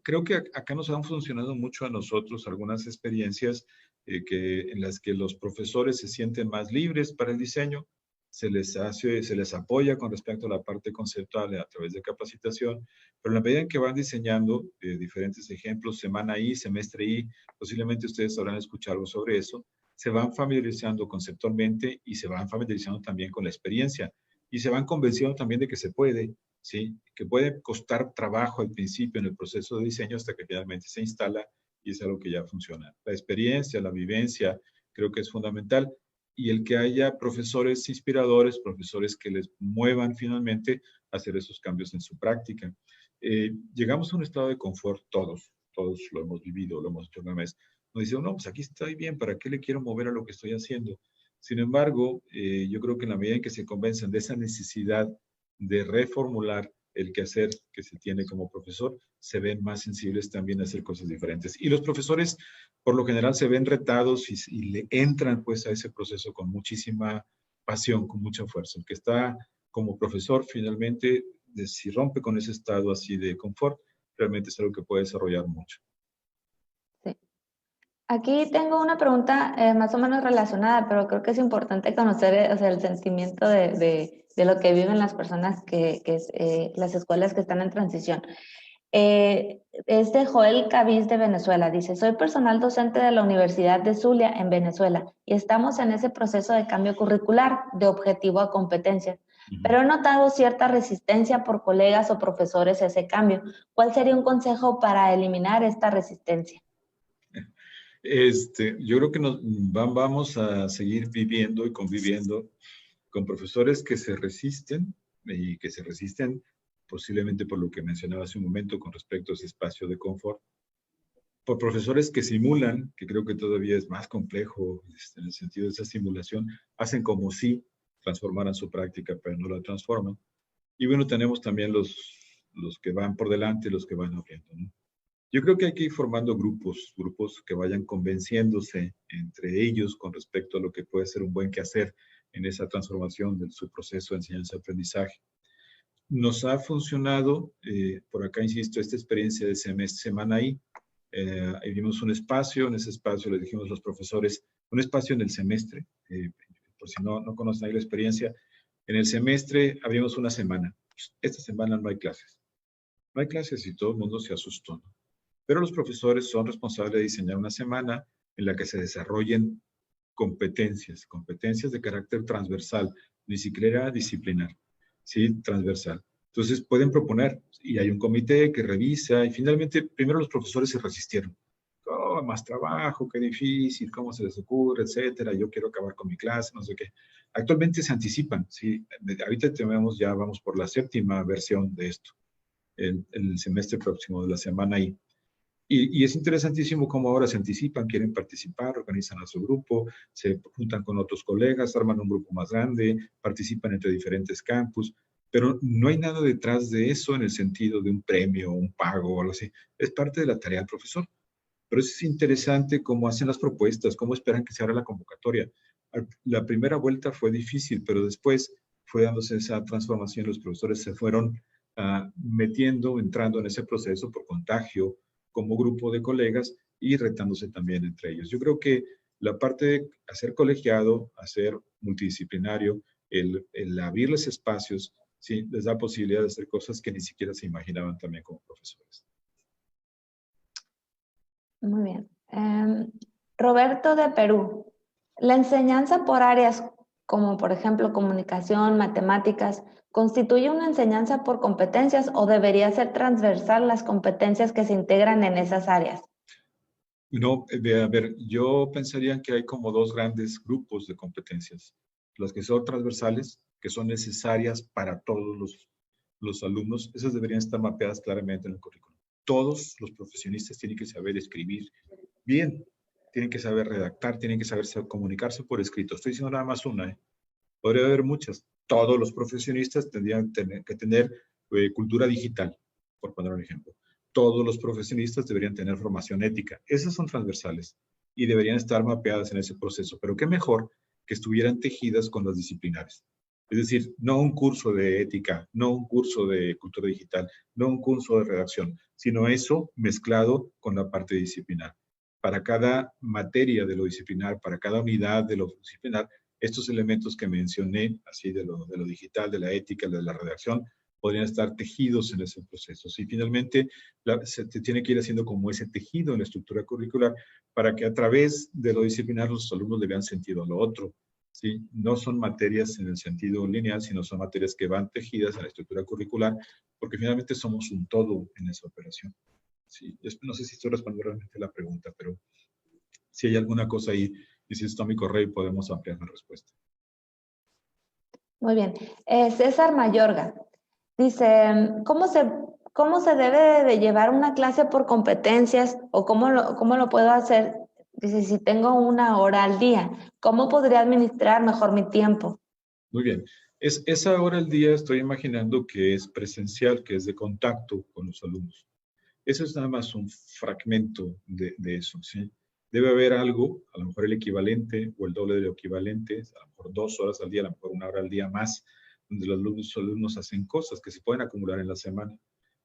Creo que acá nos han funcionado mucho a nosotros algunas experiencias en las que los profesores se sienten más libres para el diseño, se les apoya con respecto a la parte conceptual a través de capacitación, pero en la medida en que van diseñando diferentes ejemplos, semana I, semestre I, posiblemente ustedes habrán escuchado algo sobre eso, se van familiarizando conceptualmente y se van familiarizando también con la experiencia y se van convenciendo también de que se puede, ¿sí? Que puede costar trabajo al principio en el proceso de diseño hasta que finalmente se instala y es algo que ya funciona. La experiencia, la vivencia, creo que es fundamental. Y el que haya profesores inspiradores, profesores que les muevan finalmente a hacer esos cambios en su práctica. Llegamos a un estado de confort todos lo hemos vivido, lo hemos hecho una vez. Nos dicen, no, pues aquí estoy bien, ¿para qué le quiero mover a lo que estoy haciendo? Sin embargo, yo creo que en la medida en que se convencen de esa necesidad de reformular el quehacer que se tiene como profesor, se ven más sensibles también a hacer cosas diferentes. Y los profesores, por lo general, se ven retados y le entran pues a ese proceso con muchísima pasión, con mucha fuerza. El que está como profesor, finalmente, si rompe con ese estado así de confort, realmente es algo que puede desarrollar mucho. Sí. Aquí tengo una pregunta más o menos relacionada, pero creo que es importante conocer o sea, el sentimiento de lo que viven las personas las escuelas que están en transición. Es de Joel Cabiz de Venezuela. Dice, soy personal docente de la Universidad de Zulia en Venezuela y estamos en ese proceso de cambio curricular de objetivo a competencias. Pero he notado cierta resistencia por colegas o profesores a ese cambio. ¿Cuál sería un consejo para eliminar esta resistencia? Yo creo que vamos a seguir viviendo y conviviendo con profesores que se resisten y que se resisten posiblemente por lo que mencionaba hace un momento con respecto a ese espacio de confort, por profesores que simulan, que creo que todavía es más complejo en el sentido de esa simulación, hacen como si transformaran su práctica, pero no la transforman. Y bueno, tenemos también los que van por delante, los que van abriendo, ¿no? Yo creo que hay que ir formando grupos que vayan convenciéndose entre ellos con respecto a lo que puede ser un buen quehacer en esa transformación de su proceso de enseñanza-aprendizaje. Nos ha funcionado, por acá insisto, esta experiencia de semana I. Vimos un espacio, en ese espacio les dijimos a los profesores, un espacio en el semestre, por si no conocen ahí la experiencia, en el semestre abrimos una semana. Esta semana no hay clases. No hay clases y todo el mundo se asustó, ¿no? Pero los profesores son responsables de diseñar una semana en la que se desarrollen competencias de carácter transversal, ni siquiera disciplinar, ¿sí? Transversal. Entonces pueden proponer, y hay un comité que revisa, y finalmente primero los profesores se resistieron. Oh, más trabajo, qué difícil, cómo se les ocurre, etcétera, yo quiero acabar con mi clase, no sé qué. Actualmente se anticipan, ¿sí? Ahorita tenemos, ya vamos por la 7ª versión de esto, el semestre próximo, de la semana I. Y es interesantísimo cómo ahora se anticipan, quieren participar, organizan a su grupo, se juntan con otros colegas, arman un grupo más grande, participan entre diferentes campus, pero no hay nada detrás de eso en el sentido de un premio, un pago o algo así. Es parte de la tarea del profesor. Pero es interesante cómo hacen las propuestas, cómo esperan que se abra la convocatoria. La primera vuelta fue difícil, pero después fue dándose esa transformación. Los profesores se fueron metiendo, entrando en ese proceso por contagio, como grupo de colegas y retándose también entre ellos. Yo creo que la parte de hacer colegiado, hacer multidisciplinario, el abrirles espacios, sí, les da posibilidad de hacer cosas que ni siquiera se imaginaban también como profesores. Muy bien. Roberto de Perú. ¿La enseñanza por áreas como por ejemplo comunicación, matemáticas, constituye una enseñanza por competencias o debería ser transversal las competencias que se integran en esas áreas? No, a ver, yo pensaría que hay como dos grandes grupos de competencias. Las que son transversales, que son necesarias para todos los alumnos, esas deberían estar mapeadas claramente en el currículum. Todos los profesionistas tienen que saber escribir bien, tienen que saber redactar, tienen que saber comunicarse por escrito. Estoy diciendo nada más una, ¿eh? Podría haber muchas. Todos los profesionistas tendrían que tener cultura digital, por poner un ejemplo. Todos los profesionistas deberían tener formación ética. Esas son transversales y deberían estar mapeadas en ese proceso. Pero qué mejor que estuvieran tejidas con las disciplinares. Es decir, no un curso de ética, no un curso de cultura digital, no un curso de redacción, sino eso mezclado con la parte disciplinar. Para cada materia de lo disciplinar, para cada unidad de lo disciplinar, estos elementos que mencioné, así de lo digital, de la ética, de la redacción, podrían estar tejidos en ese proceso. Y finalmente se tiene que ir haciendo como ese tejido en la estructura curricular para que a través de lo disciplinar los alumnos le vean sentido a lo otro. ¿Sí? No son materias en el sentido lineal, sino son materias que van tejidas en la estructura curricular, porque finalmente somos un todo en esa operación. Sí, no sé si estoy respondiendo realmente la pregunta, pero si hay alguna cosa ahí, y si está mi correo y podemos ampliar la respuesta. Muy bien. César Mayorga dice, ¿cómo se debe de llevar una clase por competencias o cómo lo puedo hacer? Dice, si tengo 1 hora al día, ¿cómo podría administrar mejor mi tiempo? Muy bien. Esa hora al día estoy imaginando que es presencial, que es de contacto con los alumnos. Eso es nada más un fragmento de eso, ¿sí? Debe haber algo, a lo mejor el equivalente o el doble de lo equivalente, a lo mejor 2 horas al día, a lo mejor 1 hora al día más, donde los alumnos hacen cosas que se pueden acumular en la semana.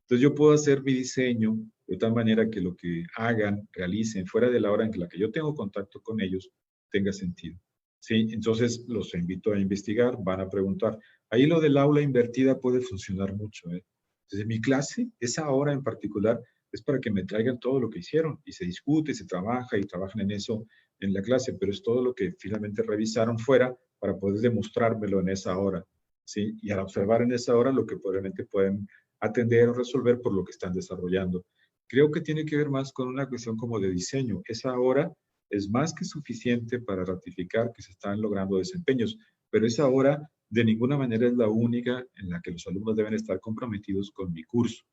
Entonces yo puedo hacer mi diseño de tal manera que lo que hagan, realicen, fuera de la hora en la que yo tengo contacto con ellos, tenga sentido. ¿Sí? Entonces los invito a investigar, van a preguntar. Ahí lo del aula invertida puede funcionar mucho, ¿eh? Entonces, mi clase, esa hora en particular, es para que me traigan todo lo que hicieron y se discute, se trabaja y trabajan en eso en la clase, pero es todo lo que finalmente revisaron fuera para poder demostrármelo en esa hora, ¿sí? Y al observar en esa hora lo que probablemente pueden atender o resolver por lo que están desarrollando. Creo que tiene que ver más con una cuestión como de diseño. Esa hora es más que suficiente para ratificar que se están logrando desempeños, pero esa hora de ninguna manera es la única en la que los alumnos deben estar comprometidos con mi curso.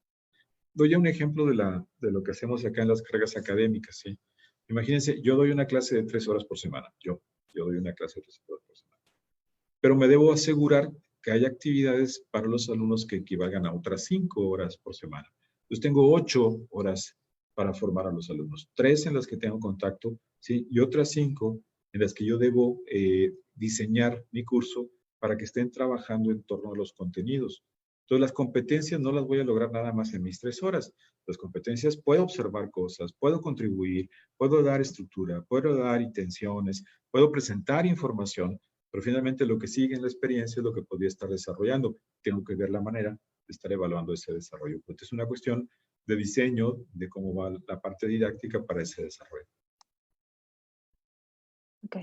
Doy un ejemplo de lo que hacemos acá en las cargas académicas, ¿sí? Imagínense, yo doy una clase de 3 horas por semana. Yo doy una clase de 3 horas por semana. Pero me debo asegurar que haya actividades para los alumnos que equivalgan a otras 5 horas por semana. Entonces tengo 8 horas para formar a los alumnos. 3 en las que tengo contacto, ¿sí? Y otras 5 en las que yo debo diseñar mi curso para que estén trabajando en torno a los contenidos. Entonces, las competencias no las voy a lograr nada más en mis 3 horas. Las competencias, puedo observar cosas, puedo contribuir, puedo dar estructura, puedo dar intenciones, puedo presentar información, pero finalmente lo que sigue en la experiencia es lo que podría estar desarrollando. Tengo que ver la manera de estar evaluando ese desarrollo. Entonces, es una cuestión de diseño, de cómo va la parte didáctica para ese desarrollo. Ok.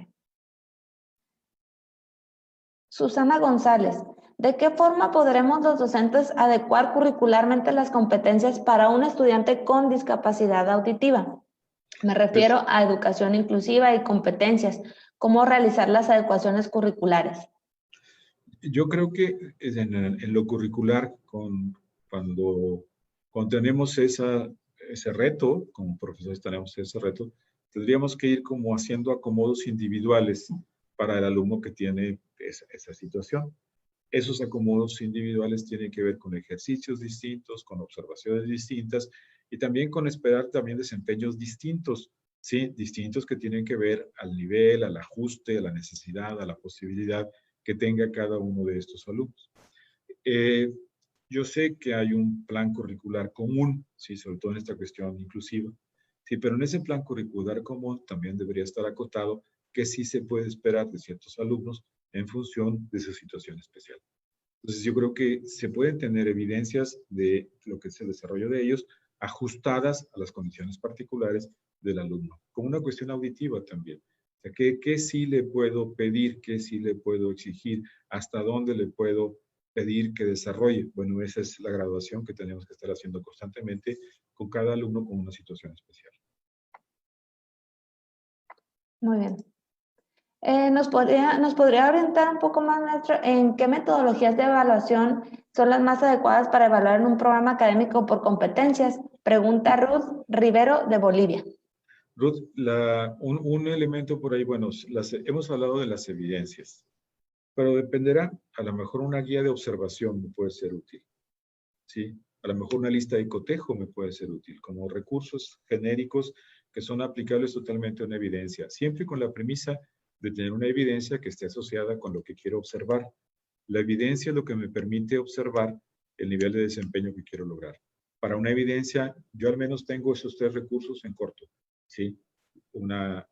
Susana González, ¿de qué forma podremos los docentes adecuar curricularmente las competencias para un estudiante con discapacidad auditiva? Me refiero Pues a educación inclusiva y competencias. ¿Cómo realizar las adecuaciones curriculares? yo creo que en lo curricular, cuando tenemos ese reto, como profesores tenemos ese reto, tendríamos que ir como haciendo acomodos individuales para el alumno que tiene esa situación. Esos acomodos individuales tienen que ver con ejercicios distintos, con observaciones distintas y también con esperar también desempeños distintos, ¿sí? Distintos que tienen que ver al nivel, al ajuste, a la necesidad, a la posibilidad que tenga cada uno de estos alumnos. Eh, yo sé que hay un plan curricular común, sí, sobre todo en esta cuestión inclusiva, sí, pero en ese plan curricular común también debería estar acotado que sí se puede esperar de ciertos alumnos en función de su situación especial. Entonces, yo creo que se pueden tener evidencias de lo que es el desarrollo de ellos ajustadas a las condiciones particulares del alumno, como una cuestión auditiva también. O sea, ¿qué sí le puedo pedir? ¿Qué sí le puedo exigir? ¿Hasta dónde le puedo pedir que desarrolle? Bueno, esa es la graduación que tenemos que estar haciendo constantemente con cada alumno con una situación especial. Muy bien. ¿Nos podría orientar un poco más, maestro, en qué metodologías de evaluación son las más adecuadas para evaluar en un programa académico por competencias? Pregunta Ruth Rivero de Bolivia. Ruth, un elemento por ahí, bueno, hemos hablado de las evidencias, pero dependerá, a lo mejor una guía de observación me puede ser útil. ¿Sí? A lo mejor una lista de cotejo me puede ser útil, como recursos genéricos que son aplicables totalmente a una evidencia, siempre con la premisa de tener una evidencia que esté asociada con lo que quiero observar. La evidencia es lo que me permite observar el nivel de desempeño que quiero lograr. Para una evidencia, yo al menos tengo esos tres recursos en corto, ¿sí? Una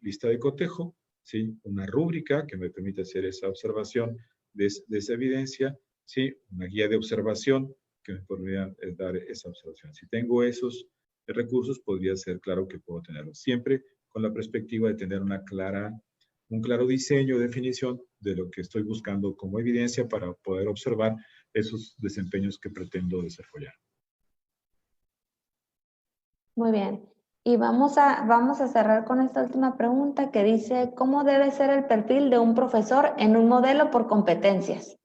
lista de cotejo, ¿sí? Una rúbrica que me permite hacer esa observación de esa evidencia, ¿sí? Una guía de observación que me podría dar esa observación. Si tengo esos recursos, podría ser claro que puedo tenerlos. Siempre con la perspectiva de tener un claro diseño, definición de lo que estoy buscando como evidencia para poder observar esos desempeños que pretendo desarrollar. Muy bien. Y vamos a cerrar con esta última pregunta que dice, ¿cómo debe ser el perfil de un profesor en un modelo por competencias?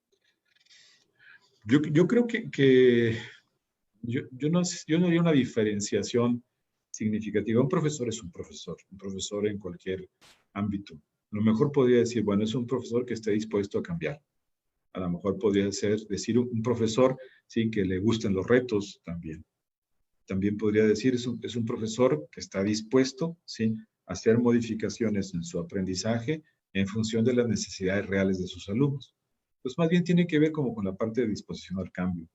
Yo creo que yo no haría una diferenciación significativa. Un profesor es un profesor en cualquier ámbito. A lo mejor podría decir, bueno, es un profesor que esté dispuesto a cambiar. A lo mejor podría decir un profesor, sí, que le gusten los retos también. También podría decir, es un profesor que está dispuesto, sí, a hacer modificaciones en su aprendizaje en función de las necesidades reales de sus alumnos. Pues más bien tiene que ver como con la parte de disposición al cambio.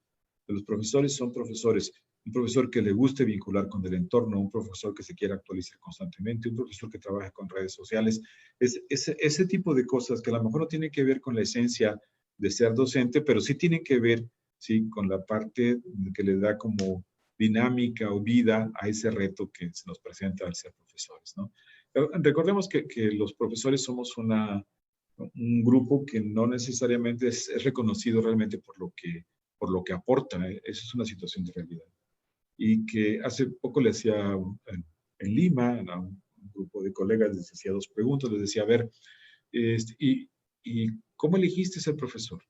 Los profesores son profesores. Un profesor que le guste vincular con el entorno, un profesor que se quiera actualizar constantemente, un profesor que trabaja con redes sociales. Ese tipo de cosas que a lo mejor no tienen que ver con la esencia de ser docente, pero sí tienen que ver, sí, con la parte que le da como dinámica o vida a ese reto que se nos presenta al ser profesores, ¿no? Pero recordemos que los profesores somos un grupo que no necesariamente es reconocido realmente por lo que aporta. Esa es una situación de realidad. Y que hace poco le hacía en Lima a un grupo de colegas, les hacía dos preguntas, les decía, a ver, ¿y cómo elegiste ser profesor?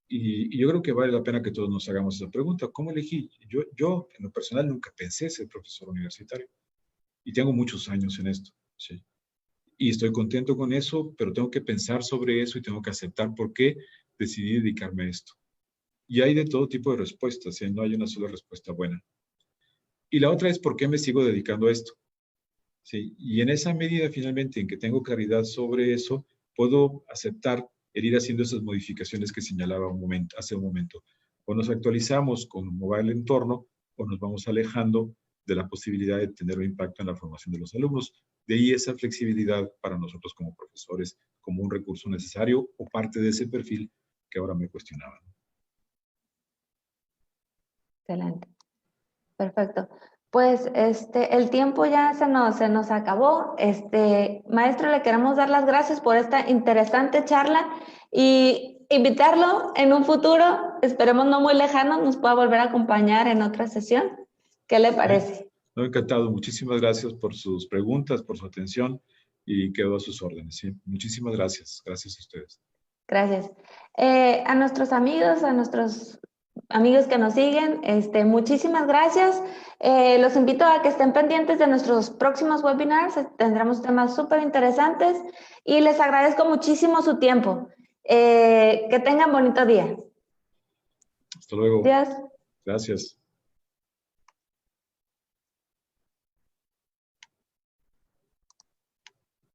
Y yo creo que vale la pena que todos nos hagamos esa pregunta. ¿Cómo elegí? Yo, en lo personal, nunca pensé ser profesor universitario. Y tengo muchos años en esto, ¿sí? Y estoy contento con eso, pero tengo que pensar sobre eso y tengo que aceptar por qué decidí dedicarme a esto. Y hay de todo tipo de respuestas, ¿eh? No hay una sola respuesta buena. Y la otra es por qué me sigo dedicando a esto. ¿Sí? Y en esa medida, finalmente, en que tengo claridad sobre eso, puedo aceptar el ir haciendo esas modificaciones que señalaba hace un momento. O nos actualizamos con cómo va el entorno, o nos vamos alejando de la posibilidad de tener un impacto en la formación de los alumnos. De ahí esa flexibilidad para nosotros como profesores, como un recurso necesario o parte de ese perfil que ahora me cuestionaban. Excelente. Perfecto. Pues el tiempo ya se nos acabó. Maestro, le queremos dar las gracias por esta interesante charla y invitarlo en un futuro, esperemos no muy lejano, nos pueda volver a acompañar en otra sesión. ¿Qué le parece? No, encantado. Muchísimas gracias por sus preguntas, por su atención y quedo a sus órdenes. Sí, muchísimas gracias. Gracias a ustedes. Gracias. A nuestros amigos que nos siguen, muchísimas gracias. Los invito a que estén pendientes de nuestros próximos webinars. Tendremos temas súper interesantes y les agradezco muchísimo su tiempo. Que tengan bonito día. Hasta luego. Adiós. Gracias.